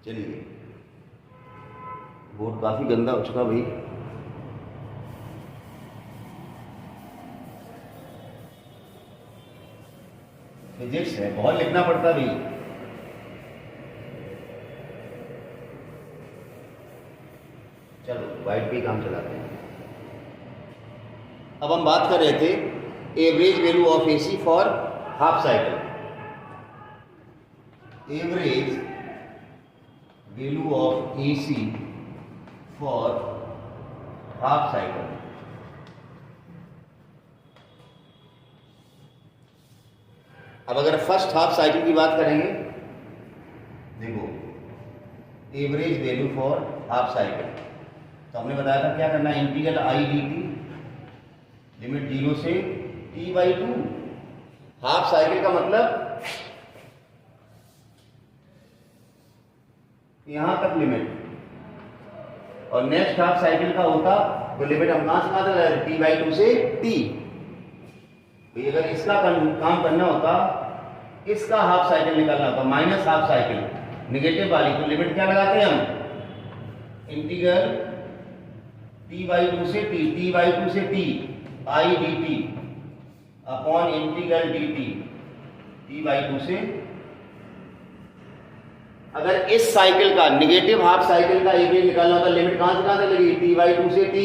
S1: चलिए बोर्ड काफी गंदा हो चुका भाई। फिजिक्स है, बहुत लिखना पड़ता भाई। चलो वाइट पे काम चलाते हैं। अब हम बात कर रहे थे average value of AC for half cycle. Average value of AC for half cycle. अब अगर फर्स्ट हाफ साइकिल की बात करेंगे, देखो average value for half cycle, तो हमने बताया था क्या करना है, integral I D T limit 0 से t/2। हाफ साइकिल का मतलब यहां तक लिमिट, और नेक्स्ट हाफ साइकिल का होता तो लिमिट हम कहां से कहां तक लाए, t/2 से t। तो अगर इसका काम करना होता, इसका हाफ साइकिल निकालना होता, माइनस हाफ साइकिल निगेटिव वाली, तो लिमिट क्या लगाते हैं हम, इंटीग्रल t/2 से t, t/2 से t आई D T upon integral D T t/2 से। अगर इस साइकिल का निगेटिव हाफ साइकिल का एवरेज निकालना होता, लिमिट कहां से कहां तक लगेगी, t/2 से t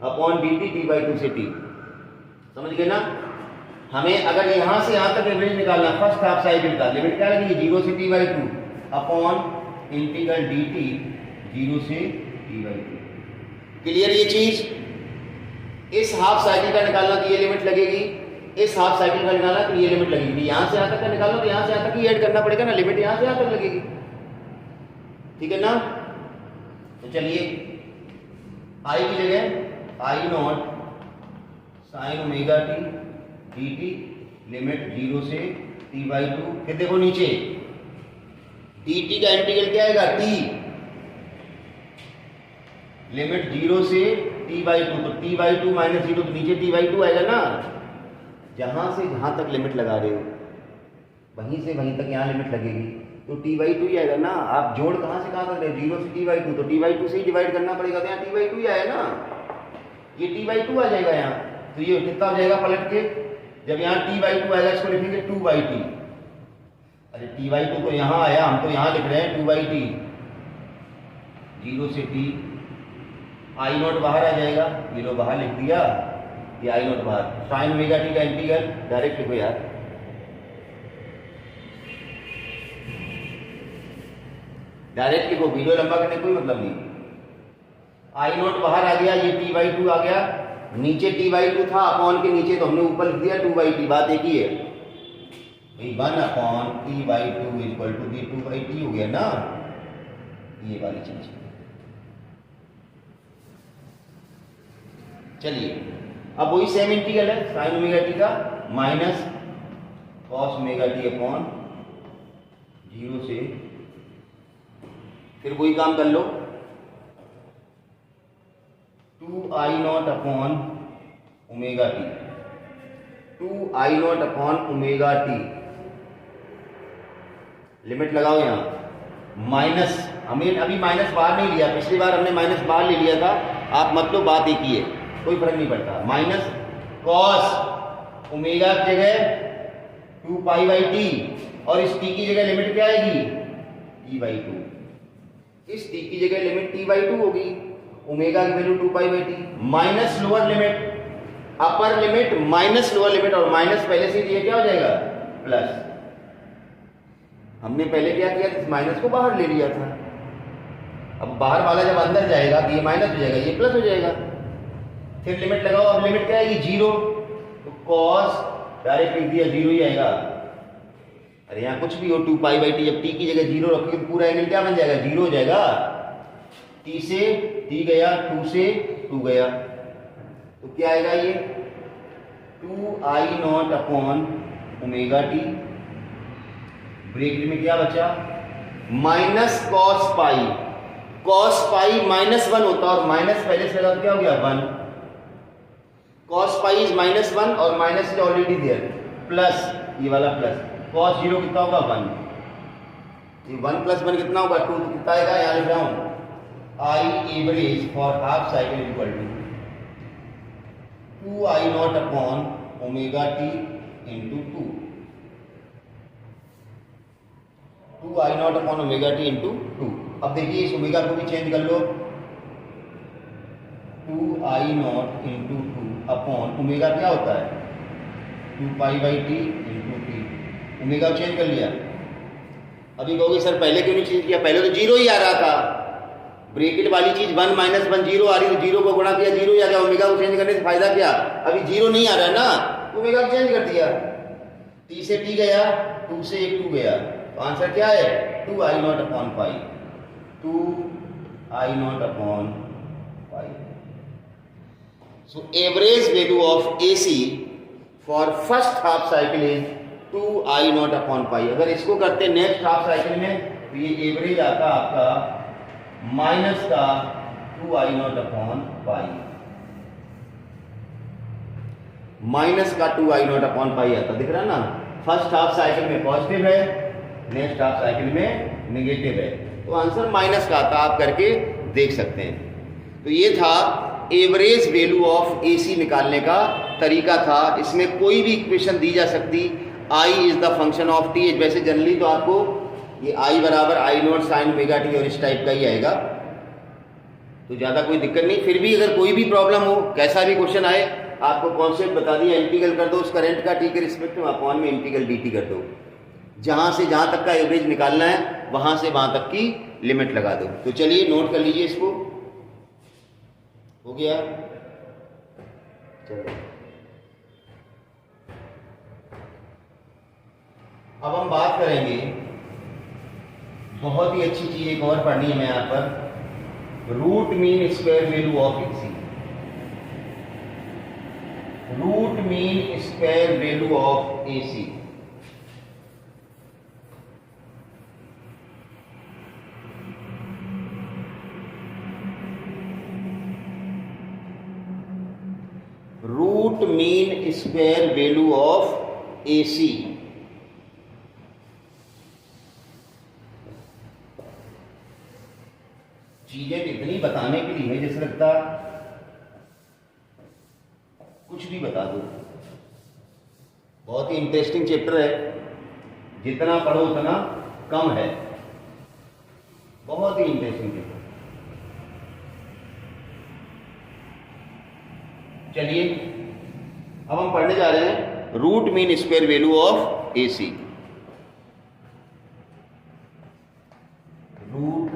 S1: अपॉन dt t/2 से t। समझ गए ना। हमें अगर यहां से यहां तक एवरेज निकालना फर्स्ट हाफ साइकिल का, लिमिट क्या लगेगी, 0 से t/2 अपॉन इंटीग्रल dt 0 से t/2। क्लियर ये चीज। इस हाफ साइकिल का निकालना तो ये लिमिट लगेगी, इस हाफ साइकिल का निकालना तो ये लिमिट लगेगी। यहां से यहां तक का निकालना तो यहां से यहां तक ही ऐड करना पड़ेगा ना, लिमिट यहां से यहां तक लगेगी, ठीक है ना। तो चलिए आई की जगह I nought sine omega T D T limit 0 से t/2। फिर देखो नीचे डी टी का इंटीग्रल क्या आएगा, t लिमिट 0 से t/2, तो t/2 माइनस 0, तो नीचे t/2 आएगा ना। जहां से जहां तक लिमिट लगा रहे हो वहीं से वहीं तक यहाँ लिमिट लगेगी, तो t/2 ही आएगा ना। आप जोड़ कहां से कहां कर रहे हो, 0 से t/2, तो t/2 से ही डिवाइड करना पड़ेगा, तो यहाँ t/2 ही आया ना, ये t/2 आ जाएगा यहाँ। तो ये कितना हो जाएगा पलट के, जब यहाँ t/2 आएगा इसको लिखेंगे 2/t। अरे t/2 तो यहाँ आया, हम तो यहाँ लिख रहे हैं 2/t, 0 से t। आई नॉट बाहर आ जाएगा, ये लो बाहर लिख दिया, ये आई नॉट बाहर। साइन ओमेगा टी का इंटीग्रल डायरेक्ट लिखो यार, डायरेक्ट लिखो, वीडियो लंबा करने कोई मतलब नहीं। आई नॉट बाहर आ गया, ये t/2 आ गया, नीचे t/2 था अपॉन के नीचे, तो हमने ऊपर लिख दिया 2/t। बात एक ही है, 1 upon t/2 equal to 2/t हो गया ना, ये वाली चीज। चलिए अब वही सेम इंटीग्रल है साइन ओमेगा टी का minus cos omega T upon 0 से, फिर वही काम कर लो, 2i0 upon omega T 2I0 upon omega T. Limit लगाओ यहाँ माइनस, हमें अभी माइनस बाहर नहीं लिया, पिछली बार हमने माइनस बाहर ले लिया था। आप मतलब बात एक ही है, कोई फर्क नहीं पड़ता। माइनस कॉस ओमेगा की जगह 2 पाई बाई टी, और इस टी की जगह लिमिट क्या आएगी t/2। इस टी की जगह लिमिट t/2 होगी, ओमेगा की value 2 pi by T, minus lower limit upper limit minus lower limit, और माइनस पहले से दिए क्या हो जाएगा प्लस। हमने पहले क्या किया था, माइनस को बाहर ले लिया था। अब बाहर वाला जब अंदर जाएगा तो ये माइनस हो जाएगा, ये प्लस हो जाएगा। फिर लिमिट लगाओ, अब लिमिट क्या आएगी 0, तो कॉस डायरेक्ट लिख दिया 0 ही आएगा। अरे यहाँ कुछ भी हो 2 पाई बाई टी, जब टी की जगह 0 रखोगे तो पूरा एंगल क्या बन जाएगा 0 हो जाएगा। टी से टी गया, 2 से 2 गया, तो क्या आएगा ये 2I0 upon omega T. Bracket में क्या बचा minus cos pi, cos pi -1 होता है, और माइनस पहले से लगा तो क्या हो गया 1। कॉस पाई इज -1 और minus is already there, plus ये वाला प्लस, कॉस 0 कितना होगा 1, ये 1 + 1 कितना होगा 2, कितना आएगा यहाँ लिख रहा हूँ I average for half cycle equal to 2I0 upon omega T into 2I0 upon omega T into 2। अब देखिए इस ओमेगा को भी चेंज कर लो, 2I0 इंटू 2 अपॉन ओमेगा क्या होता है 2 pi by T into T. Omega change कर लिया। अभी कहोगे सर पहले क्यों नहीं चेंज किया, पहले तो 0 ही आ रहा था। ब्रेकेट वाली चीज 1 - 1 0 आ रही, तो 0 को गुणा किया 0 ही आ गया। ओमेगा को चेंज करने से फायदा क्या, अभी 0 नहीं आ रहा है ना, ओमेगा को चेंज कर दिया। टी से टी गया, 2 से 1 2 गया, तो आंसर क्या है 2I0 upon pi, 2I0 upon pi. So average value of AC for first half cycle is 2I0 upon pi. अगर इसको करते नेक्स्ट हाफ साइकिल में तो ये एवरेज आता आपका माइनस का 2I0 अपॉन पाई, माइनस का 2I0 अपॉन पाई आता, दिख रहा है ना। फर्स्ट हाफ साइकिल में पॉजिटिव है, नेक्स्ट हाफ साइकिल में नेगेटिव है, तो आंसर माइनस का आता, आप करके देख सकते हैं। तो ये था एवरेज वैल्यू ऑफ AC निकालने का तरीका था। इसमें कोई भी इक्वेशन दी जा सकती, I is the function of T। वैसे जनरली तो आपको ये I बराबर I0 साइन ओमेगा टी और इस टाइप का ही आएगा, तो ज़्यादा कोई दिक्कत नहीं। फिर भी अगर कोई भी प्रॉब्लम हो, कैसा भी क्वेश्चन आए, आपको कॉन्सेप्ट बता दिया, इंटीग्रल कर दो उस करंट का T के रिस्पेक्ट में, अपॉन में इंटीग्रल dt कर दो। जहाँ से जहाँ तक का एवरेज निकालना है वहाँ से वहाँ तक की लिमिट लगा दो। तो चलिए नोट कर लीजिए इसको, हो गया। चलो अब हम बात करेंगे, बहुत ही अच्छी चीज एक और पढ़नी है हमें यहाँ पर, root mean square value of AC। Root mean square value of AC। Root mean square value of AC। चीजें इतनी बताने के लिए है जैसे लगता कुछ भी बता दो। बहुत ही इंटरेस्टिंग चैप्टर है, जितना पढ़ो उतना कम है, बहुत ही इंटरेस्टिंग चैप्टर। चलिए अब हम पढ़ने जा रहे हैं root mean square value of AC। Root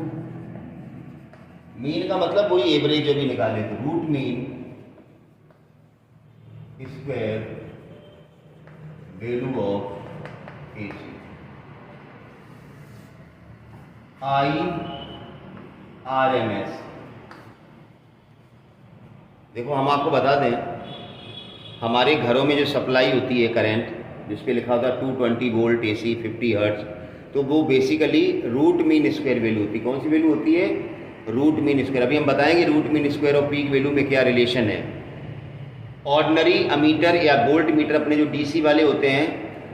S1: mean का मतलब वही एवरेज जो भी निकाले, तो root mean square value of AC। IRMS। देखो हम आपको बता दें, हमारे घरों में जो सप्लाई होती है करंट, जिस पे लिखा होता है 220 वोल्ट AC 50 हर्ट्ज, तो वो basically root mean square value होती है। कौन सी वैल्यू होती है, रूट मीन स्क्वायर। अभी हम बताएंगे रूट मीन स्क्वायर और पीक वैल्यू में क्या रिलेशन है। ऑर्डिनरी अमीटर या वोल्ट मीटर अपने जो डीसी वाले होते हैं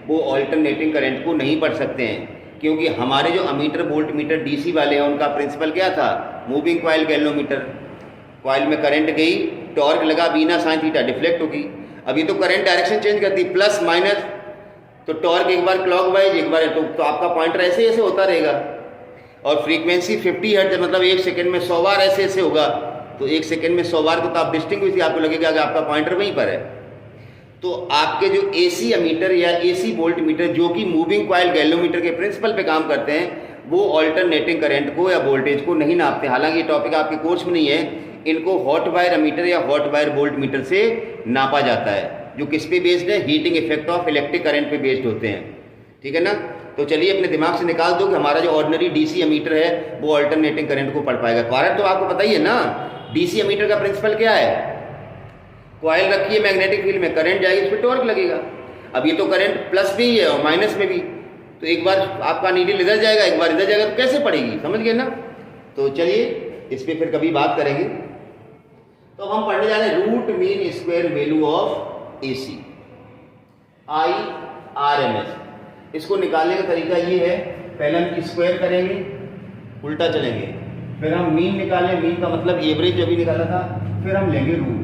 S1: वो ऑल्टरनेटिंग करंट को नहीं पढ़ सकते हैं, क्योंकि हमारे जो अमीटर वोल्ट मीटर डीसी वाले हैं उनका प्रिंसिपल क्या था, मूविंग कॉइल गैल्वेनोमीटर। कॉइल में करंट गई, टॉर्क लगा, बीना साइन थीटा डिफ्लेक्ट होगी। अभी तो करंट डायरेक्शन चेंज करती, प्लस माइनस, तो टॉर्क एक बार क्लॉकवाइज एक बार तो आपका पॉइंटर ऐसे ऐसे होता रहेगा। और फ्रीक्वेंसी 50 हर्ट्ज, मतलब 1 सेकंड में 100 बार ऐसे ऐसे होगा, तो 1 सेकंड में 100 बार को तो आप डिस्टिंग्विश, आपको लगेगा कि आपका पॉइंटर वहीं पर है। तो आपके जो एसी अमीटर या एसी वोल्ट मीटर जो कि मूविंग कॉइल गैल्वेनोमीटर के प्रिंसिपल पे काम करते हैं, वो ऑल्टरनेटिंग करंट को या वोल्टेज को नहीं नापते। हालांकि ये टॉपिक आपके कोर्स में नहीं है, इनको हॉट वायर अमीटर या हॉट वायर वोल्ट मीटर से नापा जाता है, जो किस पे बेस्ड है, heating effect of electric current पे बेस्ड होते हैं। ठीक है ना। तो चलिए अपने दिमाग से निकाल दो कि हमारा जो ऑर्डिनरी डीसी अमीटर है वो ऑल्टरनेटिंग करंट को पढ़ पाएगा। कारण तो आपको पता ही है ना, डीसी अमीटर का प्रिंसिपल क्या है, कॉइल रखी है मैग्नेटिक फील्ड में, करंट जाएगी, इस पर टॉर्क लगेगा। अब ये तो करंट प्लस भी है और माइनस में भी, तो एक बार आपका नीडल इधर जाएगा एक बार इधर जाएगा, तो कैसे पड़ेगी, समझ गए ना। तो चलिए इस पर फिर कभी बात करेंगे। तो हम पढ़ने जा रहे हैं root mean square value of AC, IRMS। इसको निकालने का तरीका ये है, पहले हम स्क्वायर करेंगे, उल्टा चलेंगे, फिर हम मीन निकालें, मीन का मतलब एवरेज जो भी निकाला था, फिर हम लेंगे रूट,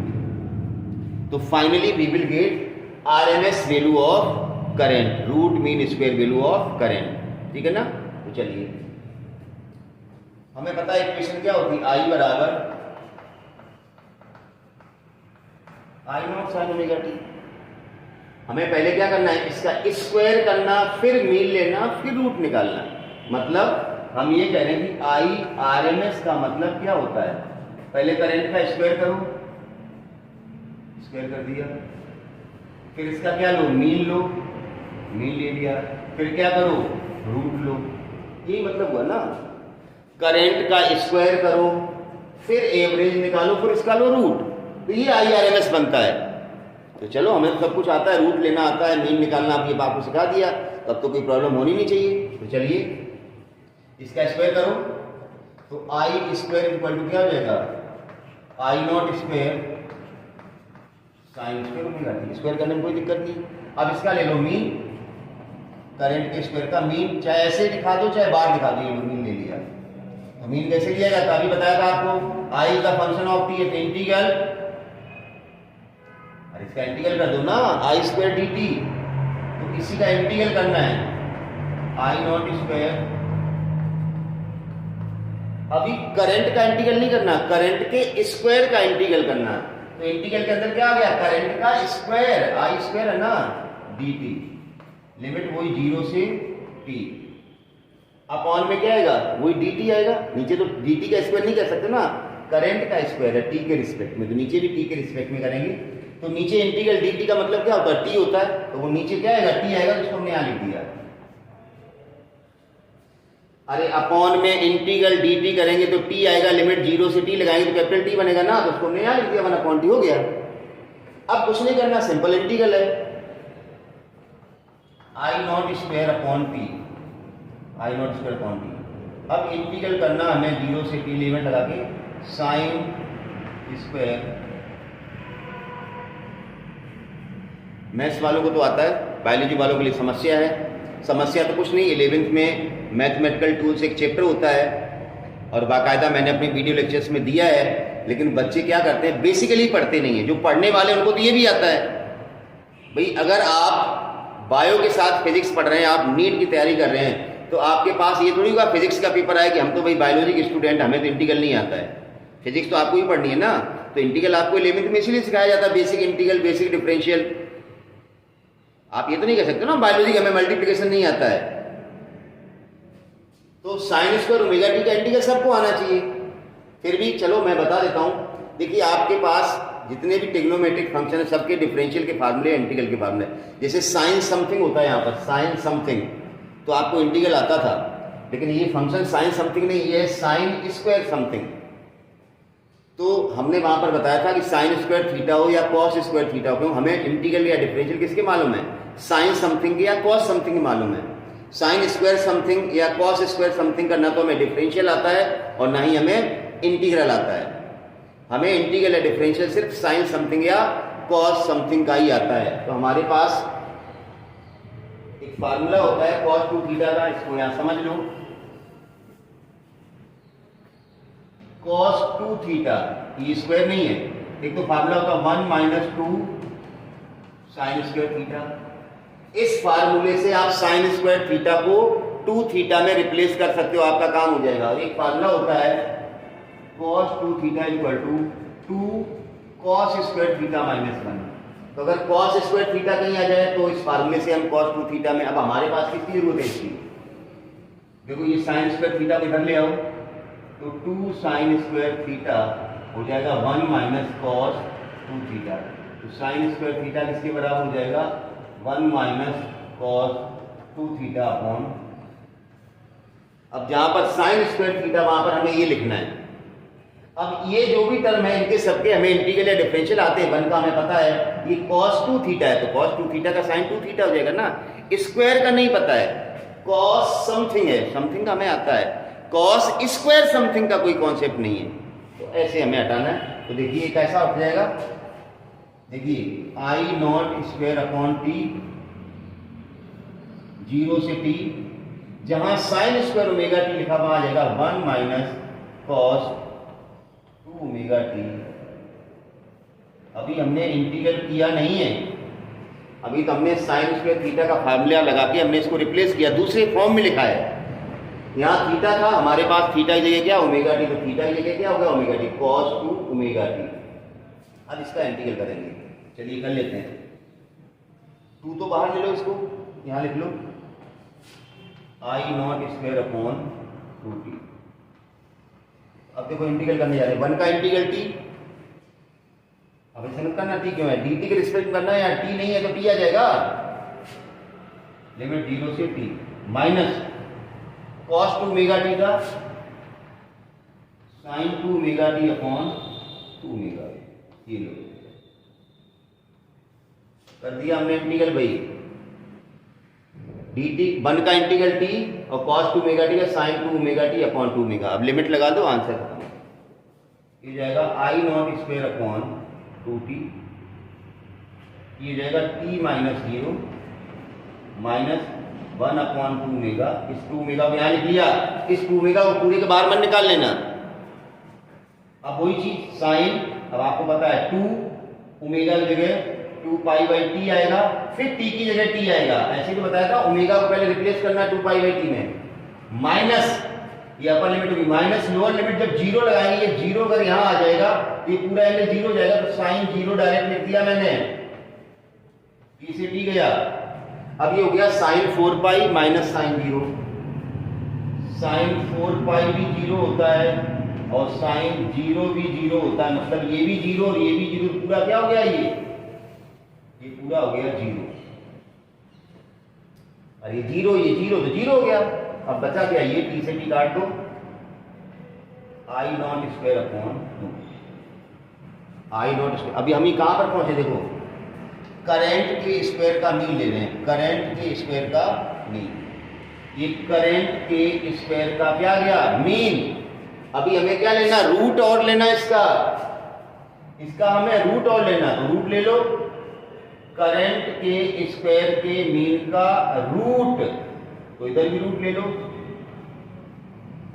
S1: तो finally we will get RMS value of current, root mean square value of current. ठीक है ना। तो चलिए हमें पता है इक्वेशन क्या होती है, I बराबर I0 sin ओमेगा टी। हमें पहले क्या करना है, इसका स्क्वायर करना, फिर मीन लेना, फिर रूट निकालना। मतलब हम ये कह रहे हैं कि IRMS का मतलब क्या होता है, पहले करंट का स्क्वायर करो, स्क्वायर कर दिया, फिर इसका क्या लो, मीन लो, मीन ले लिया, फिर क्या करो, रूट लो। ये मतलब हुआ ना, करंट का स्क्वायर करो, फिर एवरेज निकालो, फिर इसका लो रूट, तो ये IRMS बनता है। तो चलो हमें तो सब कुछ आता है, रूट लेना आता है, मीन निकालना आप ये आपको सिखा दिया, तब तो कोई प्रॉब्लम होनी नहीं चाहिए। तो चलिए इसका स्क्वायर करो, तो I स्क्वायर इक्वल टू क्या हो जाएगा, I0 square sine square omega T. Square करने में कोई दिक्कत नहीं। अब इसका ले लो मीन, करंट के स्क्वायर का मीन, चाहे ऐसे दिखा दो चाहे बाहर दिखा दो, ये मीन ले लिया। तो मीन कैसे लिया जाता है, अभी बताया था आपको, I का फंक्शन ऑफ टी है, तो इंटीग्रल, और इसका इंटीग्रल कर दो ना, I स्क्वायर डी टी, तो इसी का इंटीग्रल करना है, I0 स्क्वायर। अभी करंट का इंटीग्रल नहीं करना, करंट के स्क्वायर का इंटीग्रल करना। तो इंटीग्रल के अंदर क्या आ गया, करंट का स्क्वायर, I स्क्वायर है ना, डी टी, लिमिट वही 0 से t, अपॉन में क्या आएगा, वही डी टी आएगा। नीचे तो डी टी का स्क्वायर नहीं कर सकते ना, करंट का स्क्वायर है टी के रिस्पेक्ट में, तो नीचे भी टी के रिस्पेक्ट में करेंगे। तो नीचे इंटीग्रल डी टी का मतलब क्या होता है, टी होता है, तो वो नीचे क्या आएगा, टी आएगा, जिसको हमने यहाँ लिख दिया। अरे अपॉन में इंटीग्रल डी टी करेंगे तो टी आएगा, लिमिट 0 से टी लगाएंगे तो कैपिटल टी बनेगा ना, तो उसको हमने यहाँ लिख दिया, 1 अपॉन टी हो गया। अब कुछ नहीं करना, सिंपल इंटीग्रल है, I0 square upon P, I0 square upon T. अब इंटीग्रल करना हमें 0 से टी, लिमिट लगा के साइन स्क्वायर। मैथ्स वालों को तो आता है, बायोलॉजी वालों के लिए समस्या है। समस्या तो कुछ नहीं, 11th में मैथमेटिकल टूल्स एक चैप्टर होता है और बाकायदा मैंने अपने वीडियो लेक्चर्स में दिया है, लेकिन बच्चे क्या करते हैं, बेसिकली पढ़ते नहीं है। जो पढ़ने वाले उनको तो ये भी आता है। भाई अगर आप बायो के साथ फिजिक्स पढ़ रहे हैं, आप नीट की तैयारी कर रहे हैं, तो आपके पास ये थोड़ी होगा फिजिक्स का पेपर आया कि हम तो भाई बायोलॉजी के स्टूडेंट, हमें तो इंटीग्रल नहीं आता है। फिजिक्स तो आपको ही पढ़नी है ना, तो इंटीग्रल आपको 11th में इसलिए सिखाया जाता है, बेसिक इंटीग्रल, बेसिक डिफरेंशियल। आप ये तो नहीं कह सकते ना बायोलॉजी का हमें मल्टीप्लिकेशन नहीं आता है। तो साइन स्क्वायर ओमेगा टी का इंटीग्रल सबको आना चाहिए। फिर भी चलो मैं बता देता हूं, देखिए आपके पास जितने भी ट्रिग्नोमेट्रिक फंक्शन है सबके डिफरेंशियल के फार्मूले, इंटीग्रल के फार्मूले। जैसे साइन समथिंग होता है यहाँ पर, साइन समथिंग, तो आपको इंटीग्रल आता था, लेकिन ये फंक्शन साइन समथिंग नहीं, ये है साइन स्क्वायर समथिंग। तो हमने वहां पर बताया था कि साइन स्क्वायर थीटा हो या कॉस स्क्वायर थीटा हो, क्यों हमें इंटीग्रल या डिफरेंशियल किसके मालूम है, साइन समथिंग या कॉस समथिंग मालूम है। साइन स्क्वायर समथिंग या कॉस स्क्वायर समथिंग का ना तो हमें डिफरेंशियल आता है और ना ही हमें इंटीग्रल आता है। हमें इंटीग्रल या डिफरेंशियल सिर्फ साइन समथिंग या कॉस समथिंग का ही आता है। तो हमारे पास एक फार्मूला होता है कॉस टू थीटा का, इसको यहां समझ लो। कॉस टू थीटा, ये स्क्वायर नहीं है, एक तो फार्मूला होता है 1 माइनस 2 साइन स्क्वायर थीटा। इस फार्मूले से आप साइन स्क्वायर थीटा को 2 थीटा में रिप्लेस कर सकते हो, आपका काम हो जाएगा। एक फार्मूला होता है cos 2 theta equal to 2 cos square theta minus 1। तो अगर cos स्क्वायर थीटा कहीं आ जाए तो इस फार्मूले से हम cos 2 थीटा में, अब हमारे पास किसकी जरूरत है इसकी, देखो ये साइन स्क्वायर थीटा को इधर ले आओ, तो 2 साइन स्क्वायर थीटा हो जाएगा 1 माइनस cos 2 थीटा। तो साइन स्क्वायर थीटा किसके बराबर हो जाएगा 1 माइनस cos 2 थीटा अपॉन, अब जहां पर साइन स्क्वायर थीटा वहां पर हमें ये लिखना है। अब ये जो भी टर्म है इनके सबके हमें इंटीग्रल या डिफरेंशियल आते हैं, वन का हमें पता है, ये cos 2 थीटा है तो cos 2 थीटा का sin 2 थीटा हो जाएगा ना। स्क्वायर का नहीं पता है, cos समथिंग है, समथिंग का हमें आता है, cos स्क्वायर समथिंग का कोई कॉन्सेप्ट नहीं है, तो ऐसे हमें हटाना है। तो देखिए कैसा हो जाएगा, देखिए आई नॉट स्क्वायर अपॉन टी 0 से t, जहां साइन स्क्वायर ओमेगा टी लिखा हुआ आ जाएगा 1 माइनस cos 2 ओमेगा टी। अभी हमने इंटीग्रल किया नहीं है, अभी तो हमने साइन स्क्वायर थीटा का फार्मूला लगा के हमने इसको रिप्लेस किया, दूसरे फॉर्म में लिखा है। यहाँ थीटा था, हमारे पास थीटा की जगह क्या ओमेगा टी, तो थीटा की जगह क्या होगा omega T, cos 2 omega T. अब इसका इंटीग्रल करेंगे, चलिए कर लेते हैं। 2 तो बाहर ले लो, इसको यहाँ लिख लो आई नॉट स्क्वायर अपॉन 2t। अब देखो इंटीग्रल करने जा रहे हैं, 1 का इंटीग्रल t, अब इसे मत करना t क्यों है, dt के रिस्पेक्ट करना है, यार t नहीं है तो t आ जाएगा, लिमिट 0 से t minus cos 2 omega T का sin 2 omega T upon 2 omega, ये लो कर दिया हमने इंटीग्रल भाई, dt 1 का इंटीग्रल t और cos 2 ओमेगा टी का sin 2 omega T upon 2 omega. अब लिमिट लगा दो, आंसर खत्म, ये जाएगा I not square upon 2t, ये जाएगा t minus 0 minus 1 upon 2 omega. इस 2 ओमेगा को यहाँ लिख लिया, इस 2 ओमेगा को पूरे के बाहर मत निकाल लेना। अब वही चीज साइन, अब आपको पता है 2 ओमेगा की जगह 2 पाई बाई टी आएगा, फिर टी की जगह टी आएगा, ऐसे तो बताया था, ओमेगा को पहले रिप्लेस करना है 2 पाई बाई टी में, माइनस ये अपर लिमिट होगी माइनस लोअर लिमिट, जब 0 लगाएंगे, ये 0 अगर यहाँ आ जाएगा तो ये पूरा एंगल 0 हो जाएगा, तो साइन 0 डायरेक्ट लिख दिया मैंने, टी से टी गया। अब ये हो गया sine 4 pi minus sine 0, sine 4 pi भी 0 होता है और साइन 0 भी 0 होता है, मतलब ये भी 0 और ये भी 0, पूरा क्या हो गया, ये पूरा हो गया 0, और ये 0 ये 0 तो 0 हो गया। अब बचा क्या, ये टी से टी काट दो, I not square upon 2, I not square. अभी हम ही कहां पर पहुंचे, देखो करंट के स्क्वायर का मीन ले रहे हैं, करंट के स्क्वायर का मीन, ये करंट के स्क्वायर का क्या गया मीन। अभी हमें क्या लेना, रूट और लेना इसका हमें रूट और लेना, तो रूट ले लो, करंट के स्क्वायर के मीन का रूट, तो इधर भी रूट ले लो,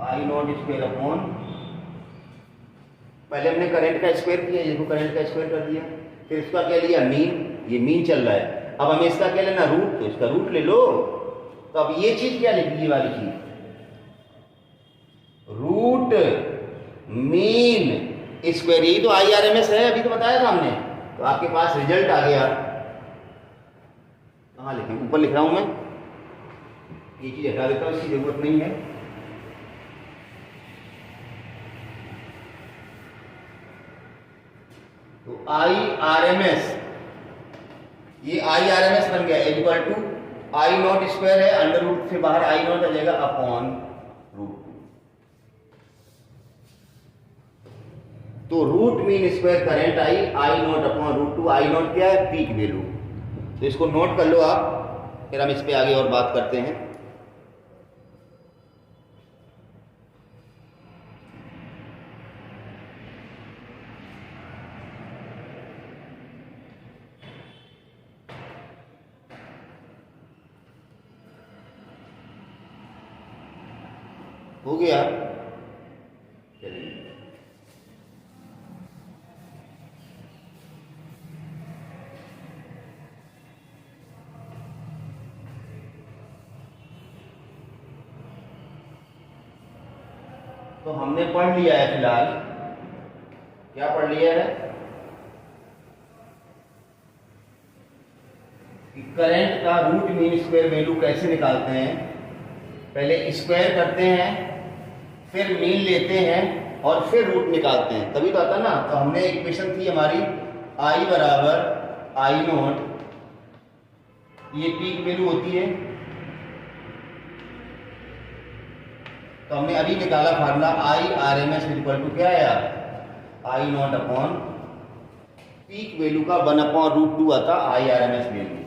S1: आई नॉट स्क्वायर अपॉन, पहले हमने करंट का स्क्वायर किया, इसको करंट का स्क्वायर कर दिया, फिर इसका क्या लिया मीन, ये मीन चल रहा है, अब हमें इसका क्या लेना रूट, तो इसका रूट ले लो। तो अब ये चीज क्या लिखी, ये वाली चीज रूट मीन स्क्वायर, यही तो IRMS है, अभी तो बताया था हमने, तो आपके पास रिजल्ट आ गया। कहां लिखें, ऊपर लिख रहा हूं मैं, ये चीज हटा देता हूं, इसकी जरूरत नहीं है। तो IRMS, ये IRMS बन गया equal to I not square है, अंडर रूट से बाहर आई नॉट आ जाएगा अपॉन रूट 2, तो root mean square current I not upon root 2, I naught क्या है पीक वैल्यू, तो इसको नोट कर लो आप, फिर हम इस पे आगे और बात करते हैं। हो गया। चलिए तो हमने पढ़ लिया है फिलहाल, क्या पढ़ लिया है कि करंट का रूट मीन स्क्वायर वैल्यू कैसे निकालते हैं। पहले स्क्वायर करते हैं, फिर मीन लेते हैं और फिर रूट निकालते हैं, तभी तो आता ना। तो हमने इक्वेशन थी हमारी I बराबर आई नॉट, ये पीक वैल्यू होती है। तो हमने अभी निकाला formula I R M S equal to क्या आया, I not upon peak value का 1/√2 आता I R M S value,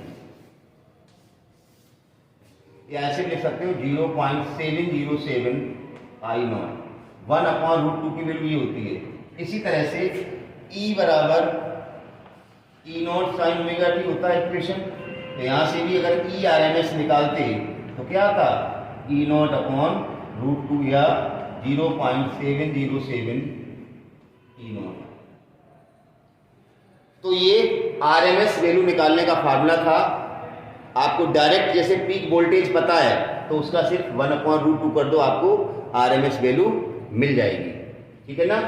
S1: या ऐसे लिख सकते हो 0.707 आई नॉट 1/√2 की वैल्यू ये होती है। इसी तरह से E बराबर ई नॉट साइन ओमेगा टी होता है इक्वेशन। तो यहां से भी अगर ई आर एम एस निकालते तो क्या आता, ई नॉट अपॉन √2 या 0.707 ई नॉट। तो ये आरएमएस वैल्यू निकालने का फार्मूला था। आपको डायरेक्ट जैसे पीक वोल्टेज पता है तो उसका सिर्फ 1/√2 कर दो, आपको आरएमएस वैल्यू मिल जाएगी। ठीक है ना।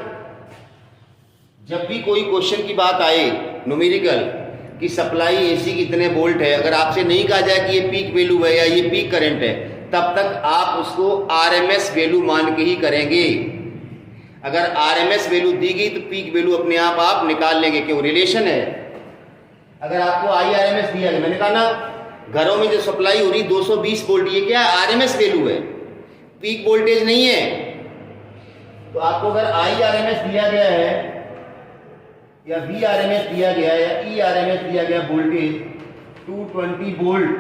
S1: जब भी कोई क्वेश्चन की बात आए न्यूमेरिकल कि सप्लाई एसी कितने वोल्ट है, अगर आपसे नहीं कहा जाए कि ये पीक वैल्यू है या ये पीक करंट है, तब तक आप उसको आरएमएस वैल्यू मान के ही करेंगे। अगर आरएमएस वैल्यू दी गई तो पीक वैल्यू अपने आप निकाल लेंगे, क्यों, रिलेशन है। अगर आपको IRMS दिया गया, मैंने कहा ना घरों में जो सप्लाई हो रही 220 वोल्ट, ये क्या है, आरएमएस वैल्यू है, पीक वोल्टेज नहीं है। तो आपको अगर IRMS दिया गया है या VRMS दिया गया है या ERMS दिया गया वोल्टेज 220 वोल्ट,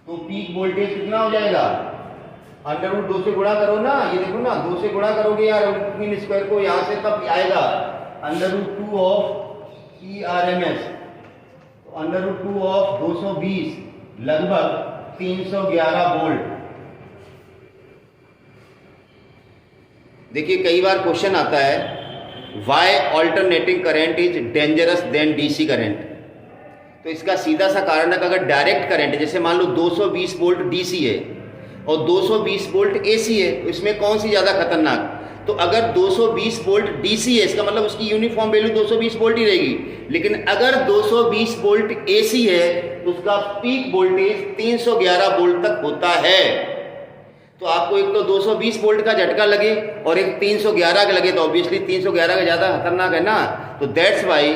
S1: तो पीक वोल्टेज कितना हो जाएगा, √2 से गुणा करो ना, ये देखो ना 2 से गुणा करोगे यार रूट मीन स्क्वायर को, यहां से तब आएगा √2 ऑफ ERMS, तो √2 ऑफ 220 लगभग 311 वोल्ट। देखिए कई बार क्वेश्चन आता है why alternating current is dangerous than DC current. तो इसका सीधा सा कारण है कि अगर डायरेक्ट करंट, जैसे मान लो 220 वोल्ट डीसी है और 220 वोल्ट एसी है, तो इसमें कौन सी ज़्यादा खतरनाक। तो अगर 220 वोल्ट डीसी है, इसका मतलब उसकी यूनिफॉर्म वैल्यू 220 वोल्ट ही रहेगी। लेकिन अगर 220 वोल्ट एसी है तो उसका पीक वोल्टेज 311 वोल्ट तक होता है। तो आपको एक तो 220 वोल्ट का झटका लगे और एक 311 का लगे, तो ऑब्वियसली 311 का ज़्यादा खतरनाक है ना। तो दैट्स वाई,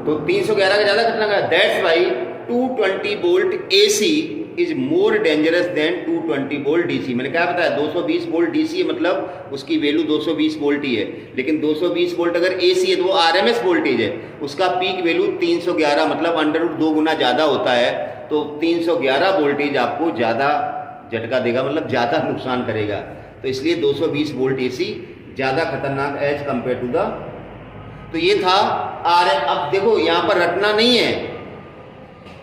S1: तो 311 का ज़्यादा खतरनाक है, that's why 220 volt AC is more dangerous than 220 volt DC. मैंने क्या बताया, 220 वोल्ट डीसी है मतलब उसकी वैल्यू 220 वोल्ट ही है। लेकिन 220 वोल्ट अगर एसी है तो वो आरएमएस वोल्टेज है, उसका पीक वैल्यू 311 मतलब √2 गुना ज़्यादा होता है। तो 311 वोल्टेज आपको ज़्यादा झटका देगा, मतलब ज़्यादा नुकसान करेगा। तो इसलिए 220 वोल्ट एसी ज़्यादा खतरनाक एज कंपेयर टू द। तो ये था अब देखो यहाँ पर रटना नहीं है,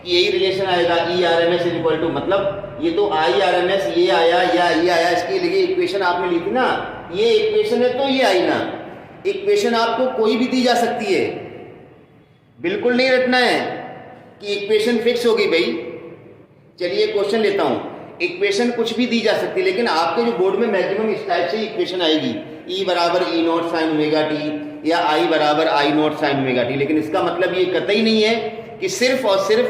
S1: यही रिलेशन आएगा ERMS इक्वल टू, मतलब ये तो IRMS ये आया या ये आया, इसके लिए इक्वेशन आपने ली थी ना, ये इक्वेशन है तो ये आई ना। इक्वेशन आपको कोई भी दी जा सकती है, बिल्कुल नहीं रटना है कि इक्वेशन फिक्स होगी भाई। चलिए क्वेश्चन लेता हूं, इक्वेशन कुछ भी दी जा सकती है, लेकिन आपके जो बोर्ड में मैक्सिमम इस टाइप से इक्वेशन आएगी, E बराबर ई नॉट साइन ओमेगा टी या I बराबर I nought sine omega T. लेकिन इसका मतलब ये कतई नहीं है कि सिर्फ और सिर्फ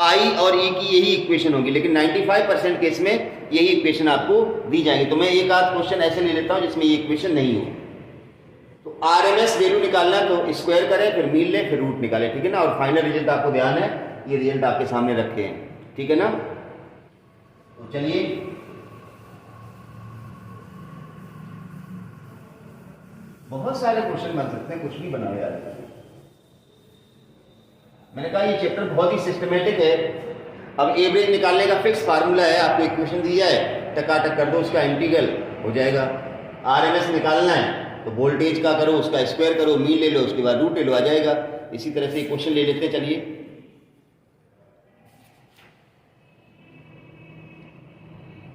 S1: I और E की यही इक्वेशन होगी, लेकिन 95% केस में यही इक्वेशन आपको दी जाएगी। तो मैं एक आध क्वेश्चन ऐसे ले लेता हूं जिसमें ये इक्वेशन नहीं हो। तो आरएमएस वैल्यू निकालना तो स्क्वायर करें, फिर मीन लें, फिर रूट निकालें, ठीक है ना। और फाइनल रिजल्ट आपको ध्यान है, ये रिजल्ट आपके सामने रखे हैं, ठीक है ना। तो चलिए बहुत सारे क्वेश्चन बन सकते हैं, कुछ भी बनाओ यार। मैंने कहा ये चैप्टर बहुत ही सिस्टमेटिक है। अब एवरेज निकालने का फिक्स फार्मूला है, आपको इक्वेशन दी जाए टकाटक कर दो, उसका इंटीग्रल हो जाएगा। आरएमएस निकालना है तो वोल्टेज का करो, उसका स्क्वायर करो, मीन ले लो, उसके बाद रूट ले लो, आ जाएगा। इसी तरह से क्वेश्चन ले लेते हैं। चलिए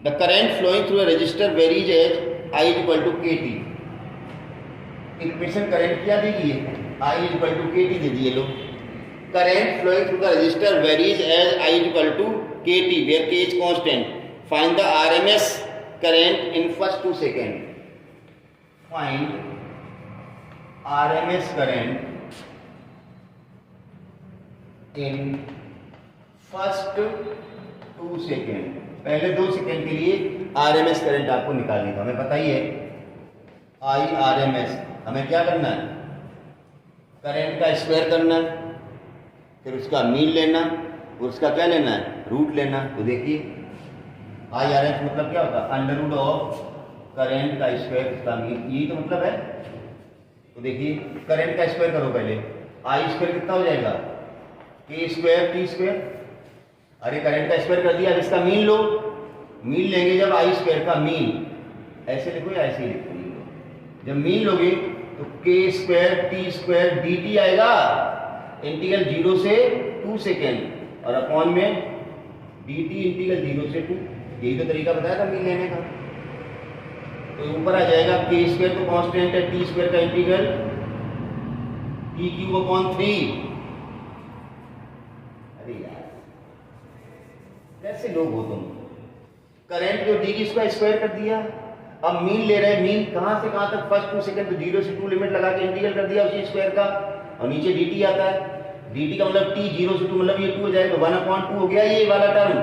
S1: the current flowing through a resistor varies as I equal to KT। Equation current क्या दी गई है? I इक्वल टू KT दे दिए लोग। Current flowing through the resistor varies as I equal to KT where K is constant. Find the RMS current in first 2 second. Find RMS current in first 2 second. पहले 2 सेकेंड के लिए RMS करंट आपको निकालने का हमें पता ही है। IRMS हमें क्या करना है? करंट का स्क्वायर करना, फिर उसका मीन लेना, और उसका क्या लेना है? रूट लेना। तो देखिए IRMS मतलब क्या होता है? अंडर रूट ऑफ करंट का स्क्वायर उसका मीन, यही तो मतलब है। तो देखिए करंट का स्क्वायर करो पहले। I स्क्वायर कितना हो जाएगा? K square T square. अरे करंट का स्क्वायर कर दिया, अब इसका मीन लो। मीन लेंगे जब I स्क्वायर का मीन, ऐसे लिखो या ऐसे ही लिखो। जब मीन लोगे तो K square T square dt आएगा, इंटीग्रल 0 से 2 सेकेंड, और अपॉन में dt इंटीग्रल 0 से 2। यही तो तरीका बताया था मीन लेने का। तो ऊपर आ जाएगा K स्क्वायर तो कांस्टेंट है, T स्क्वायर का इंटीग्रल T क्यूब अपॉन 3। कैसे लोग हो तुम? करंट जो डी की इसका स्क्वायर कर दिया, अब मीन ले रहे हैं। मीन कहां से कहां तक? फर्स्ट 2 सेकंड तो 0 से 2 लिमिट लगा के इंटीग्रल कर दिया उसी स्क्वायर का, और नीचे dt आता है। dt का मतलब t 0 से 2 मतलब ये 2 हो जाएगा, तो 1/2 हो गया ये वाला टर्म।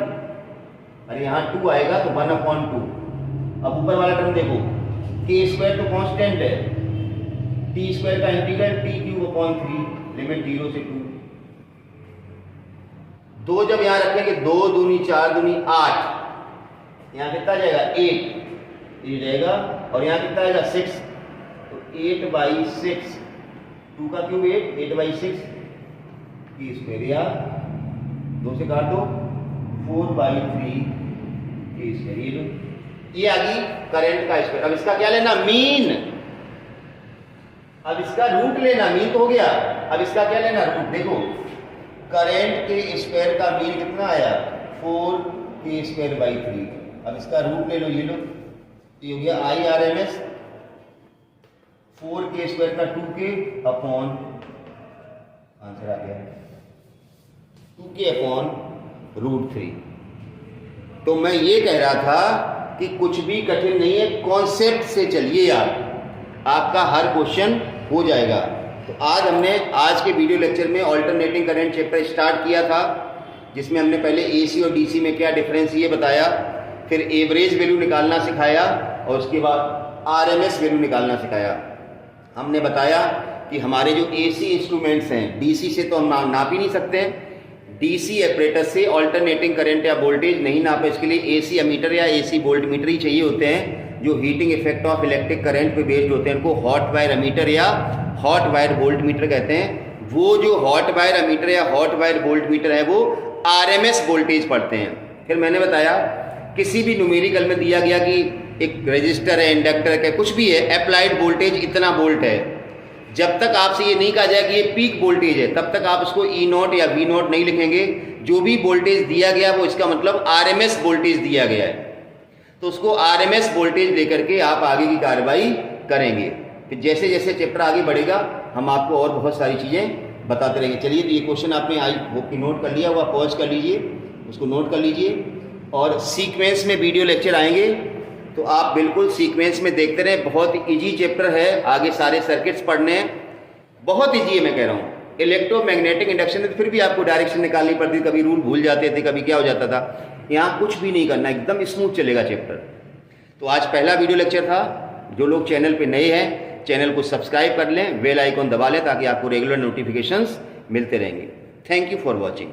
S1: अरे यहाँ 2 आएगा तो 1/2। अब ऊपर वाला टर्म देखो, k स्क्वायर तो कांस्टेंट है, t स्क्वायर का integral t cube upon 3 limit 0 से 2। 2 जब यहाँ रखेंगे 2 दूनी 4 दूनी 8, यहाँ कितना जाएगा? 8 ये जाएगा, और यहाँ कितना आएगा? 6। तो 8/6, 2 का क्यूब 8/6 की स्क्वायर, या 2 से काट दो 4/3 की स्क्वायर। ये आ गई करंट का स्क्वायर। अब इसका क्या लेना? मीन। अब इसका रूट लेना, मीन तो हो गया, अब इसका क्या लेना? रूट। देखो करंट के स्क्वायर का मीन कितना आया? 4k²/3। अब इसका रूट ले लो, ये लो, ये हो गया IRMS 4k² का 2k अपॉन, आंसर आ गया 2k अपॉन √3। तो मैं ये कह रहा था कि कुछ भी कठिन नहीं है, कॉन्सेप्ट से चलिए आप, आपका हर क्वेश्चन हो जाएगा। तो आज के वीडियो लेक्चर में अल्टरनेटिंग करंट चैप्टर स्टार्ट किया था, जिसमें हमने पहले AC और DC में क्या डिफरेंस ये बताया, फिर एवरेज वैल्यू निकालना सिखाया, और उसके बाद RMS वैल्यू निकालना सिखाया। हमने बताया कि हमारे जो AC इंस्ट्रूमेंट्स हैं, DC से तो हम नाप ही नहीं सकते हैं। DC ऑपरेटर से अल्टरनेटिंग करंट या वोल्टेज नहीं नापे, इसके लिए AC एमीटर या AC वोल्ट मीटर ही चाहिए होते हैं, जो heating effect of electric current पे बेस्ड होते हैं। उनको हॉट वायर एमीटर या हॉट वायर वोल्ट मीटर कहते हैं। वो जो हॉट वायर एमीटर या हॉट वायर वोल्ट मीटर है वो RMS वोल्टेज पढ़ते हैं। फिर मैंने बताया किसी भी न्यूमेरिकल में दिया गया कि एक रजिस्टर है, इंडक्टर है, कुछ भी है, अप्लाइड वोल्टेज इतना वोल्ट है, जब तक आपसे ये नहीं कहा जाए कि ये पीक वोल्टेज है, तब तक आप उसको E0 या V0 नहीं लिखेंगे। जो भी वोल्टेज दिया गया वो इसका मतलब RMS वोल्टेज दिया गया है, तो उसको RMS वोल्टेज लेकर के आप आगे की कार्रवाई करेंगे। फिर जैसे जैसे चैप्टर आगे बढ़ेगा हम आपको और बहुत सारी चीज़ें बताते रहेंगे। चलिए, तो ये क्वेश्चन आपने आई होप कि नोट कर लिया हुआ, पॉज कर लीजिए, उसको नोट कर लीजिए, और सीक्वेंस में वीडियो लेक्चर आएंगे तो आप बिल्कुल सीक्वेंस में देखते रहें। बहुत इजी चैप्टर है, आगे सारे सर्किट्स पढ़ने हैं, बहुत इजी है। मैं कह रहा हूँ इलेक्ट्रोमैग्नेटिक इंडक्शन में फिर भी आपको डायरेक्शन निकालनी पड़ती थी, कभी रूल भूल जाते थे, कभी क्या हो जाता था। यहाँ कुछ भी नहीं करना, एकदम स्मूथ चलेगा चैप्टर। तो आज पहला वीडियो लेक्चर था। जो लोग चैनल पे नए हैं, चैनल को सब्सक्राइब कर लें, बेल आइकॉन दबा लें, ताकि आपको रेगुलर नोटिफिकेशंस मिलते रहेंगे। Thank you for watching.